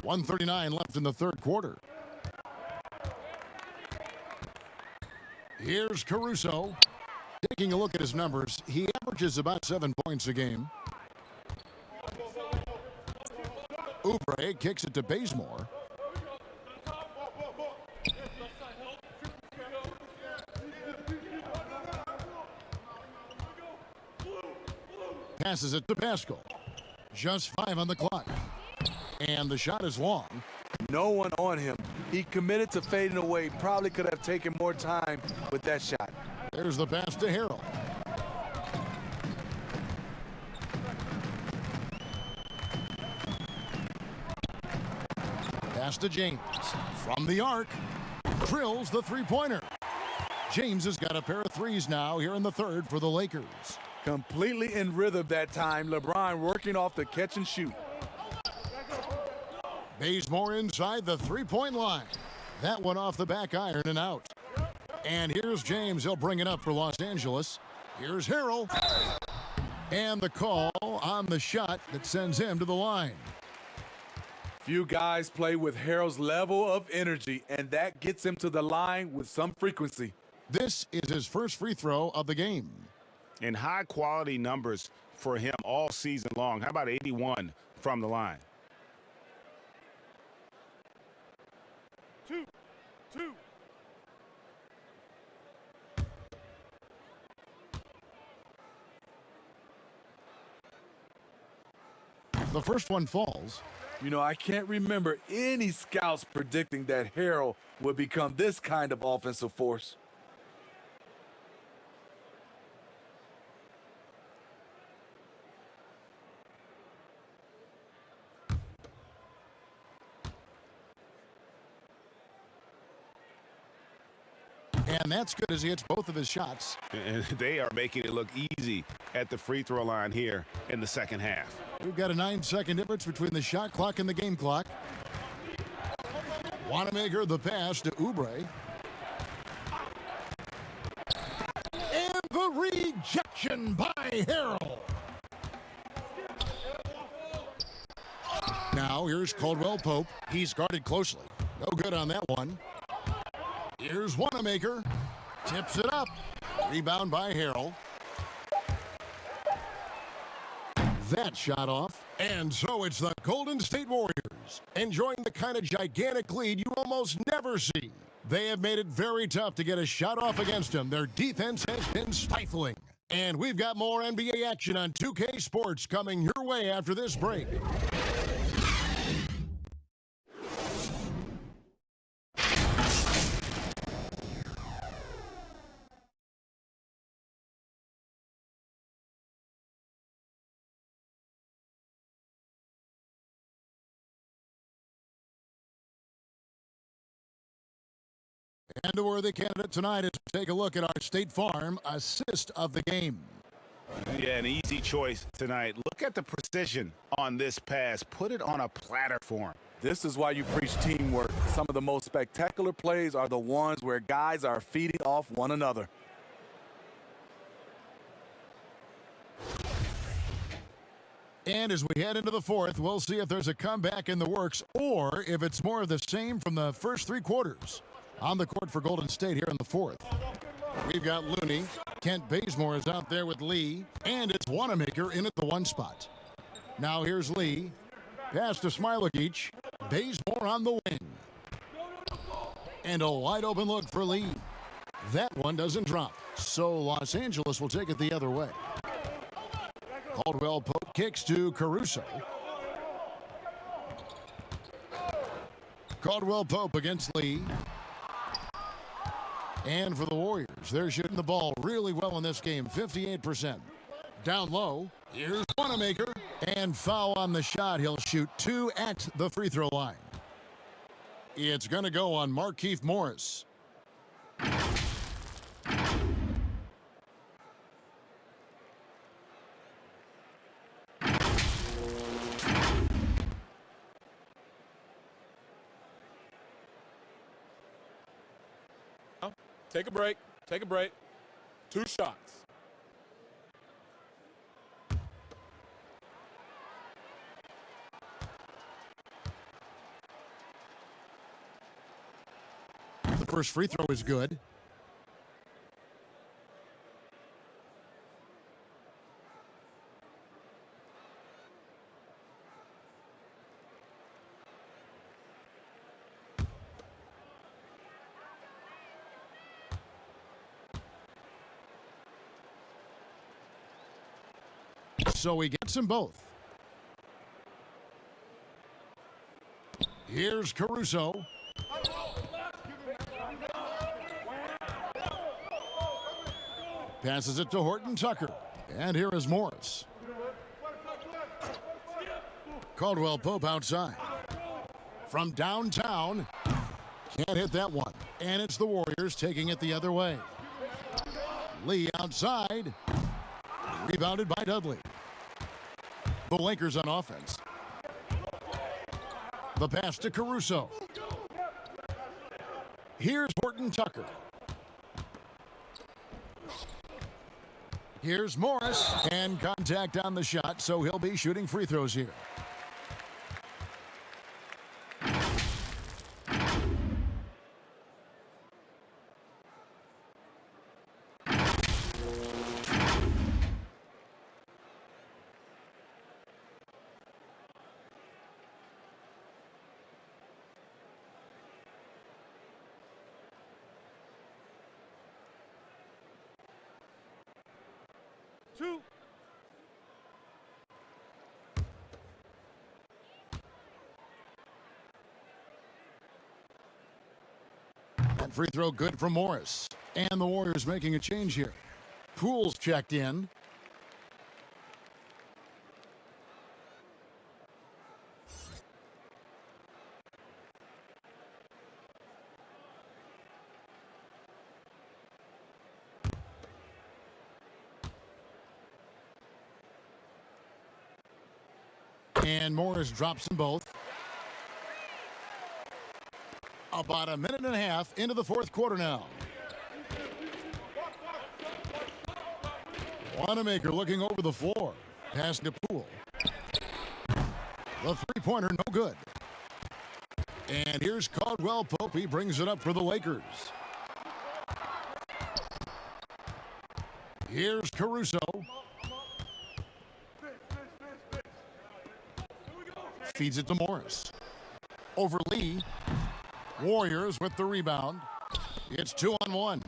1:39 left in the third quarter. Here's Caruso. Taking a look at his numbers, he averages about 7 points a game. Oubre kicks it to Bazemore. Passes it to Pascal. Just 5 on the clock. And the shot is long. No one on him. He committed to fading away. Probably could have taken more time with that shot. There's the pass to Harrell. Pass to James. From the arc. Drills the three-pointer. James has got a pair of threes now here in the third for the Lakers. Completely in rhythm that time. LeBron working off the catch and shoot. Bazemore inside the three-point line. That one off the back iron and out. And here's James. He'll bring it up for Los Angeles. Here's Harrell. And the call on the shot that sends him to the line. Few guys play with Harrell's level of energy, and that gets him to the line with some frequency. This is his first free throw of the game. And high-quality numbers for him all season long. How about 81 from the line? 2. The first one falls. You know, I can't remember any scouts predicting that Harrell would become this kind of offensive force. And that's good as he hits both of his shots. And they are making it look easy at the free throw line here in the second half. We've got a 9-second difference between the shot clock and the game clock. Wanamaker the pass to Oubre. And the rejection by Harrell. Now here's Caldwell Pope. He's guarded closely. No good on that one. Here's Wanamaker. Tips it up. Rebound by Harrell. That shot off. And so it's the Golden State Warriors enjoying the kind of gigantic lead you almost never see. They have made it very tough to get a shot off against them. Their defense has been stifling. And we've got more NBA action on 2K Sports coming your way after this break. And a worthy candidate tonight is to take a look at our State Farm assist of the game. Yeah, an easy choice tonight. Look at the precision on this pass. Put it on a platter for him. This is why you preach teamwork. Some of the most spectacular plays are the ones where guys are feeding off one another. And as we head into the fourth, we'll see if there's a comeback in the works or if it's more of the same from the first three quarters. On the court for Golden State here in the fourth. We've got Looney. Kent Bazemore is out there with Lee. And it's Wanamaker in at the one spot. Now here's Lee. Pass to Smailagic. Bazemore on the wing. And a wide open look for Lee. That one doesn't drop. So Los Angeles will take it the other way. Caldwell Pope kicks to Caruso. Caldwell Pope against Lee. And for the Warriors, they're shooting the ball really well in this game, 58%. Down low, here's Wanamaker. And foul on the shot. He'll shoot 2 at the free throw line. It's going to go on Markieff Morris. Take a break. Take a break. 2 shots. The first free throw is good. So he gets them both. Here's Caruso. Passes it to Horton Tucker. And here is Morris. Caldwell Pope outside. From downtown. Can't hit that one. And it's the Warriors taking it the other way. Lee outside. Rebounded by Dudley. The Lakers on offense. The pass to Caruso. Here's Horton Tucker. Here's Morris. And contact on the shot, so he'll be shooting free throws here. Two. That free throw good from Morris. And the Warriors making a change here. Poole's checked in. And Morris drops them both. About a minute and a half into the fourth quarter now. Wanamaker looking over the floor. Pass to Poole. The three-pointer no good. And here's Caldwell Pope. He brings it up for the Lakers. Here's Caruso. Feeds it to Morris. Over Lee. Warriors with the rebound. It's 2-on-1.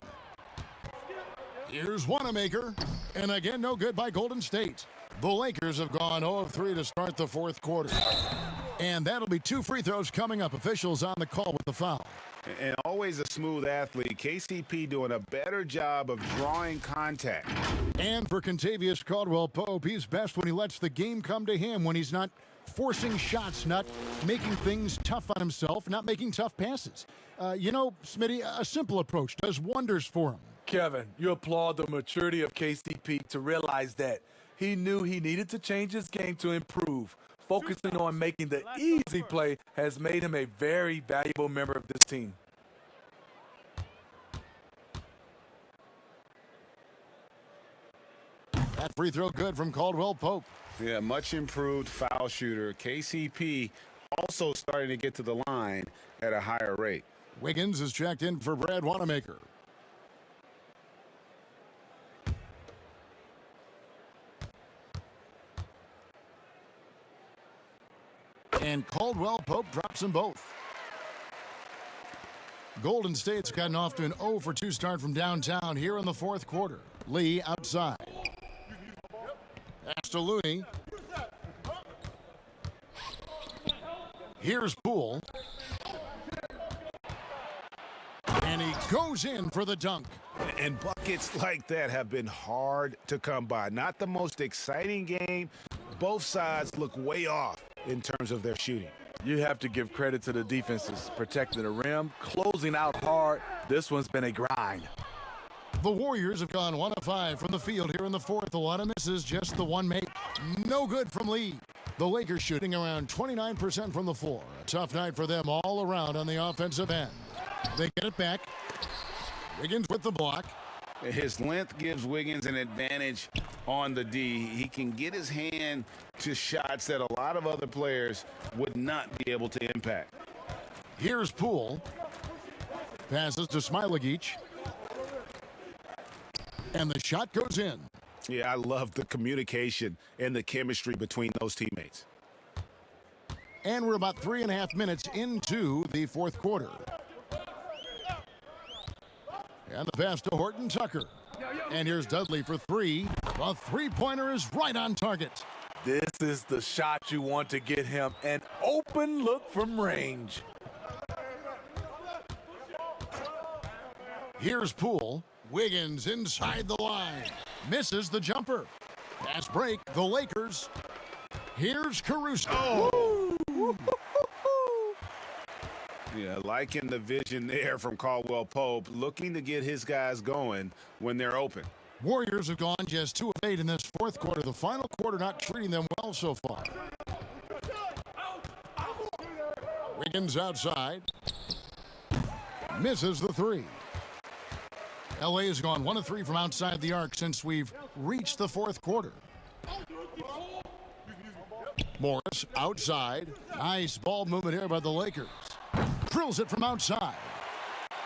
Here's Wanamaker. And again, no good by Golden State. The Lakers have gone 0 of 3 to start the fourth quarter. And that'll be 2 free throws coming up. Officials on the call with the foul. And always a smooth athlete. KCP doing a better job of drawing contact. And for Kentavious Caldwell-Pope, he's best when he lets the game come to him, when he's not forcing shots, not making things tough on himself, not making tough passes. You know, Smitty, a simple approach does wonders for him. Kevin, you applaud the maturity of KCP to realize that he knew he needed to change his game to improve. Focusing on making the easy play has made him a very valuable member of this team. That free throw good from Caldwell-Pope. Yeah, much improved foul shooter. KCP also starting to get to the line at a higher rate. Wiggins is checked in for Brad Wanamaker. And Caldwell-Pope drops them both. Golden State's gotten off to an 0 for 2 start from downtown here in the fourth quarter. Lee outside. Pass to Looney. Here's Poole. And he goes in for the dunk. And buckets like that have been hard to come by. Not the most exciting game. Both sides look way off in terms of their shooting. You have to give credit to the defenses, protecting the rim, closing out hard. This one's been a grind. The Warriors have gone 1 of 5 from the field here in the fourth. A lot of misses, just the one make. No good from Lee. The Lakers shooting around 29% from the floor. A tough night for them all around on the offensive end. They get it back. Wiggins with the block. His length gives Wiggins an advantage on the D. He can get his hand to shots that a lot of other players would not be able to impact. Here's Poole. Passes to Smailagic. And the shot goes in. Yeah, I love the communication and the chemistry between those teammates. And we're about 3.5 minutes into the fourth quarter. And the pass to Horton Tucker. And here's Dudley for 3. The three-pointer is right on target. This is the shot you want to get him. An open look from range. Here's Poole. Wiggins inside the line. Misses the jumper. Pass break, the Lakers. Here's Caruso. Oh. Yeah, liking the vision there from Caldwell Pope, looking to get his guys going when they're open. Warriors have gone just 2 of 8 in this fourth quarter. The final quarter not treating them well so far. Wiggins outside. Misses the 3. LA has gone 1 of 3 from outside the arc since we've reached the fourth quarter. Morris outside. Nice ball movement here by the Lakers. Drills it from outside.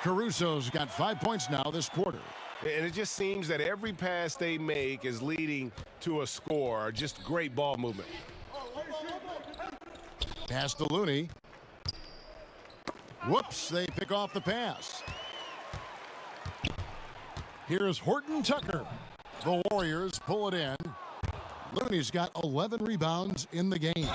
Caruso's got 5 points now this quarter. And it just seems that every pass they make is leading to a score. Just great ball movement. Pass to Looney. Whoops, they pick off the pass. Here's Horton Tucker. The Warriors pull it in. Looney's got 11 rebounds in the game.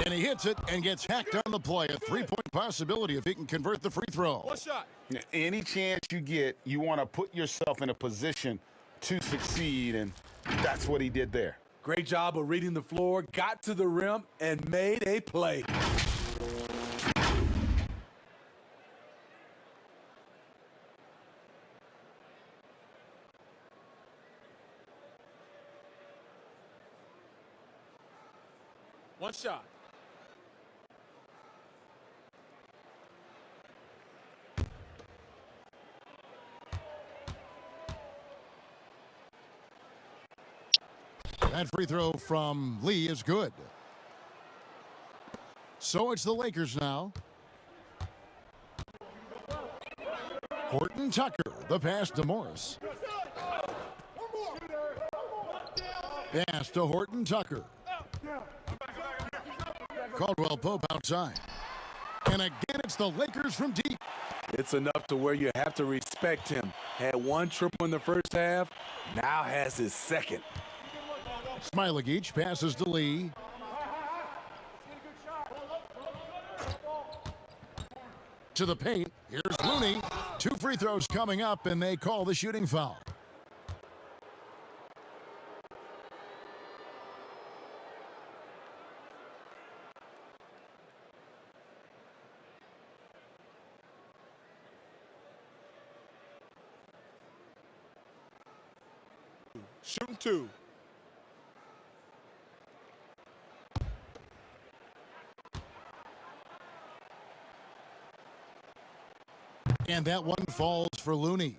And he hits it and gets hacked on the play. A 3-point possibility if he can convert the free throw. One shot. Any chance you get, you want to put yourself in a position to succeed, and that's what he did there. Great job of reading the floor, got to the rim, and made a play. One shot. That free throw from Lee is good. So it's the Lakers now. Horton Tucker, the pass to Morris. Pass to Horton Tucker. Caldwell Pope outside. And again, it's the Lakers from deep. It's enough to where you have to respect him. Had 1 triple in the first half, now has his second. Smailagic passes to Lee. To the paint. Here's Looney. 2 free throws coming up, and they call the shooting foul. Shooting 2. And that one falls for Looney.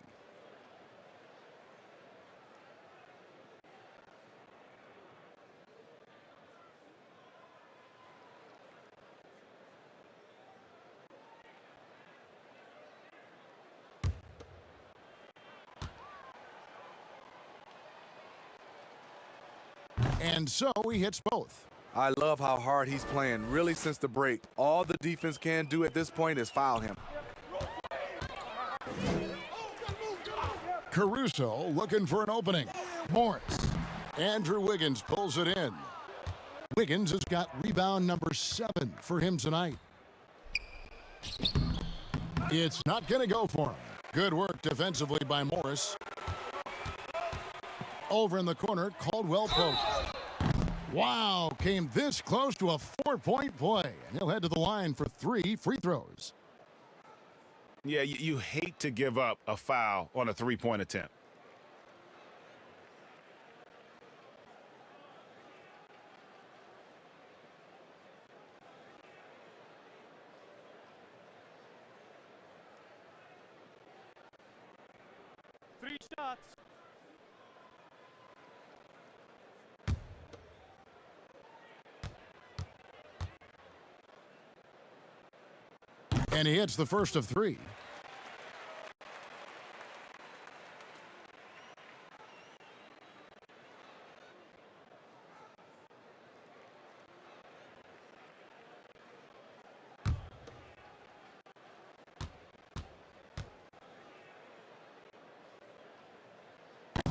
And so he hits both. I love how hard he's playing, really since the break. All the defense can do at this point is foul him. Caruso looking for an opening. Morris. Andrew Wiggins pulls it in. Wiggins has got rebound number 7 for him tonight. It's not going to go for him. Good work defensively by Morris. Over in the corner, Caldwell Pope. Wow, came this close to a 4-point play. And he'll head to the line for 3 free throws. Yeah, you hate to give up a foul on a 3-point attempt. Three shots. And he hits the first of 3.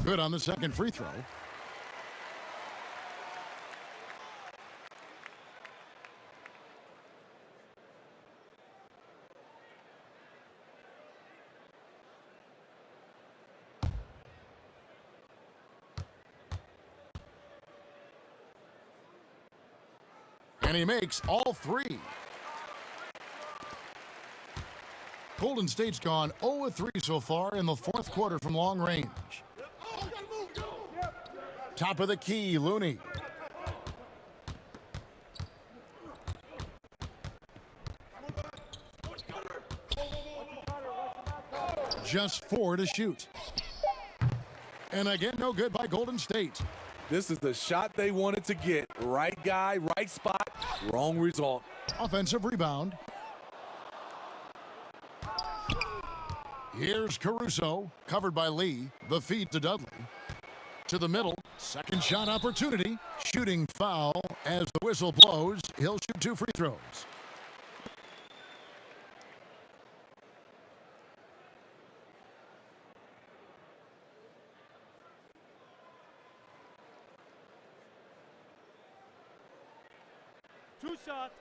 Good on the second free throw. And he makes all 3. Golden State's gone 0-3 so far in the 4th quarter from long range. Top of the key, Looney. Just 4 to shoot. And again, no good by Golden State. This is the shot they wanted to get. Right guy, right spot, wrong result. Offensive rebound. Here's Caruso, covered by Lee. The feed to Dudley. To the middle, second shot opportunity. Shooting foul as the whistle blows. He'll shoot 2 free throws. Two shots.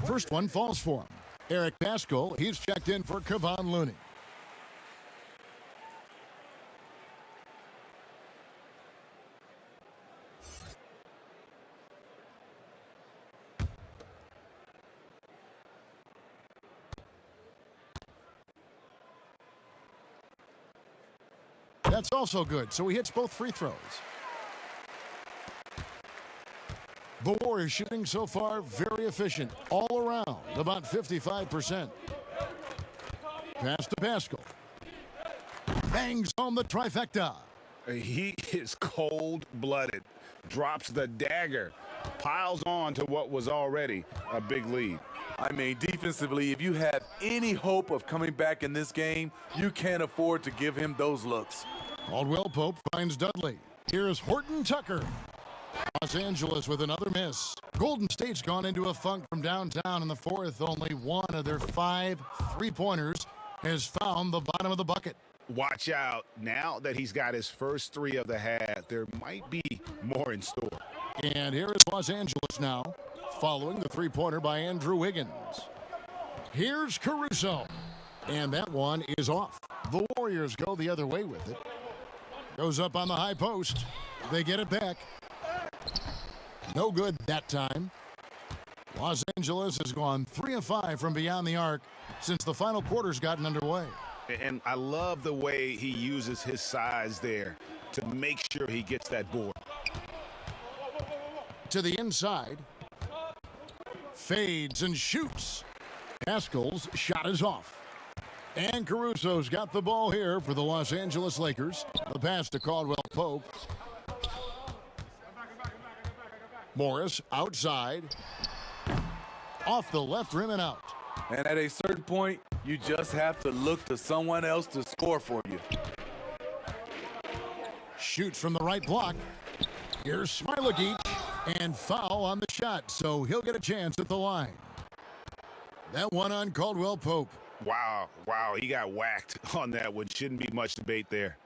First one falls for him. Eric Pascal, he's checked in for Kevon Looney. That's also good, so he hits both free throws. The Warriors shooting so far very efficient all around, about 55%. Pass to Pascal. Bangs on the trifecta. He is cold-blooded. Drops the dagger. Piles on to what was already a big lead. I mean, defensively, if you have any hope of coming back in this game, you can't afford to give him those looks. Caldwell Pope finds Dudley. Here's Horton Tucker. Los Angeles with another miss. Golden State's gone into a funk from downtown in the 4th. Only one of their 5 3-pointers has found the bottom of the bucket. Watch out. Now that he's got his first 3 of the half, there might be more in store. And here is Los Angeles now, following the 3-pointer by Andrew Wiggins. Here's Caruso. And that one is off. The Warriors go the other way with it. Goes up on the high post. They get it back. No good that time. Los Angeles has gone 3 of 5 from beyond the arc since the final quarter's gotten underway. And I love the way he uses his size there to make sure he gets that board. To the inside. Fades and shoots. Pascal's shot is off. And Caruso's got the ball here for the Los Angeles Lakers. The pass to Caldwell Pope. Morris outside. Off the left rim and out. And at a certain point, you just have to look to someone else to score for you. Shoots from the right block. Here's Smailagic. And foul on the shot, so he'll get a chance at the line. That one on Caldwell Pope. Wow, he got whacked on that one. Shouldn't be much debate there.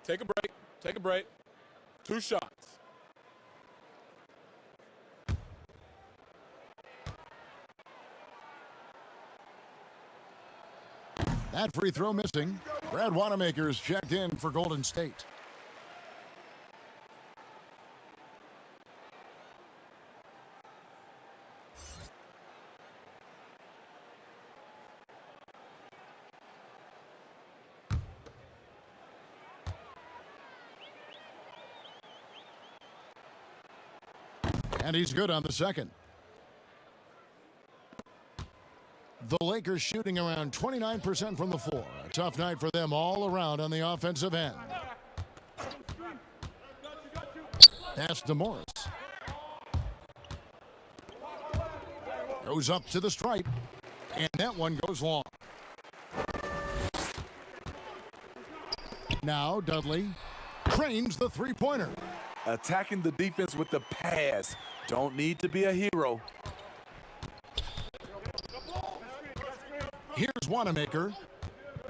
Take a break. Take a break. 2 shots. That free throw missing. Brad Wanamaker's checked in for Golden State. And he's good on the second. The Lakers shooting around 29% from the floor. A tough night for them all around on the offensive end. Pass to Morris. Goes up to the stripe. And that one goes long. Now Dudley trains the three-pointer. Attacking the defense with the pass. Don't need to be a hero. Here's Wanamaker.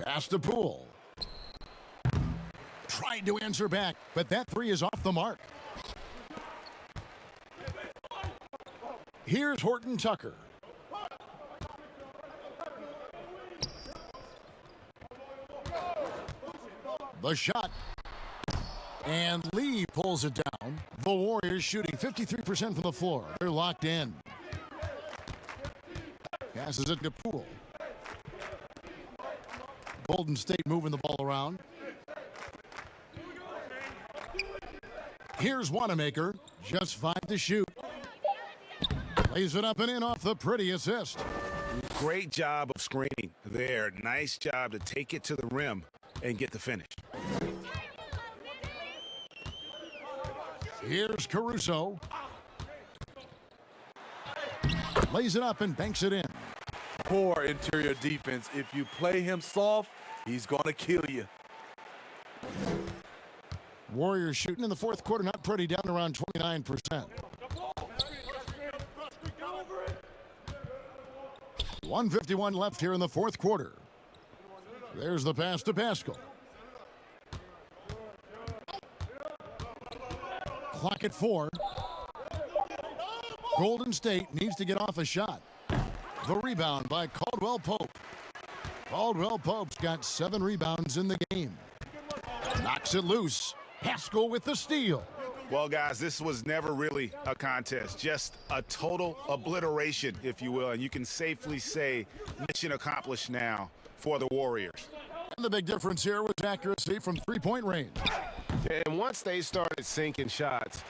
Pass to Poole. Tried to answer back, but that three is off the mark. Here's Horton Tucker. The shot. And Lee pulls it down. The Warriors shooting 53% from the floor. They're locked in. Passes it to Poole. Golden State moving the ball around. Here's Wanamaker. Just 5 to shoot. Lays it up and in off the pretty assist. Great job of screening there. Nice job to take it to the rim and get the finish. Here's Caruso. Lays it up and banks it in. Poor interior defense. If you play him soft, he's going to kill you. Warriors shooting in the fourth quarter, not pretty, down around 29%. 1:51 left here in the fourth quarter. There's the pass to Pascal. Clock at 4. Golden State needs to get off a shot. The rebound by Caldwell Pope. Caldwell Pope's got 7 rebounds in the game. Knocks it loose. Pascal with the steal. Well, guys, this was never really a contest, just a total obliteration, if you will, and you can safely say mission accomplished now for the Warriors. And the big difference here was accuracy from three-point range. And once they started sinking shots,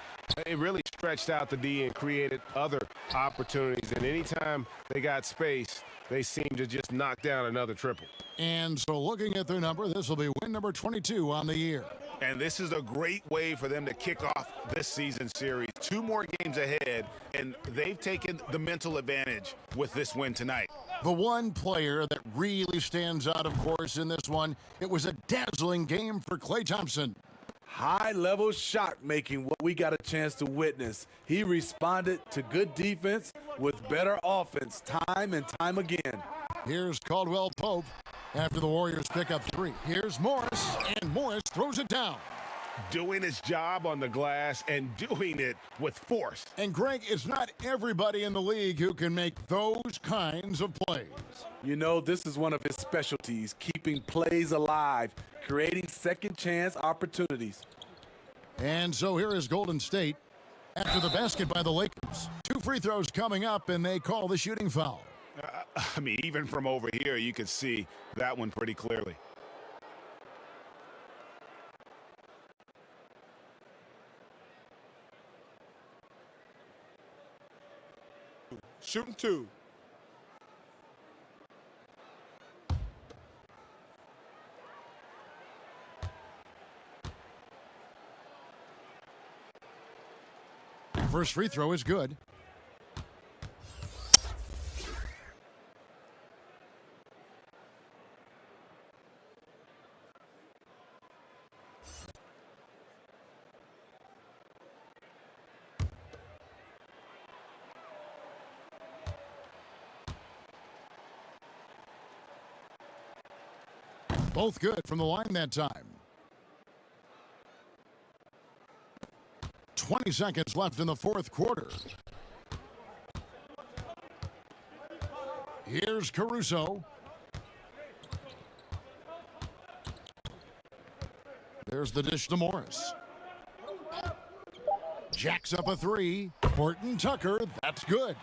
it really stretched out the D and created other opportunities. And anytime they got space, they seemed to just knock down another triple. And so looking at their number, this will be win number 22 on the year. And this is a great way for them to kick off this season series. 2 more games ahead, and they've taken the mental advantage with this win tonight. The one player that really stands out, of course, in this one, it was a dazzling game for Klay Thompson. High-level shot making, what we got a chance to witness. He responded to good defense with better offense time and time again. Here's Caldwell Pope after the Warriors pick up 3. Here's Morris, and Morris throws it down. Doing his job on the glass and doing it with force. And Greg, it's not everybody in the league who can make those kinds of plays. You know, this is one of his specialties, keeping plays alive, creating second chance opportunities. And so here is Golden State after the basket by the Lakers. 2 free throws coming up, and they call the shooting foul. I mean, even from over here, you can see that one pretty clearly. Shooting 2. First free throw is good. Both good from the line that time. 20 seconds left in the fourth quarter. Here's Caruso. There's the dish to Morris. Jacks up a three. Horton Tucker, that's good.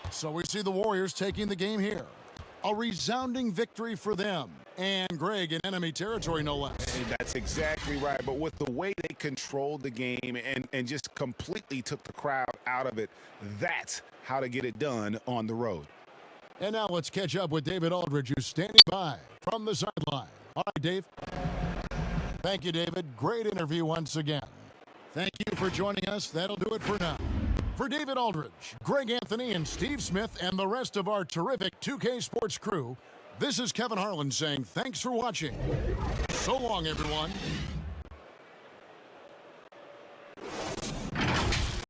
So we see the Warriors taking the game here. A resounding victory for them. And Greg in enemy territory, no less. And that's exactly right. But with the way they controlled the game and just completely took the crowd out of it, that's how to get it done on the road. And now let's catch up with David Aldridge, who's standing by from the sideline. All right, Dave. Thank you, David. Great interview once again. Thank you for joining us. That'll do it for now. For David Aldridge, Greg Anthony, and Steve Smith, and the rest of our terrific 2K Sports crew, this is Kevin Harlan saying thanks for watching. So long, everyone.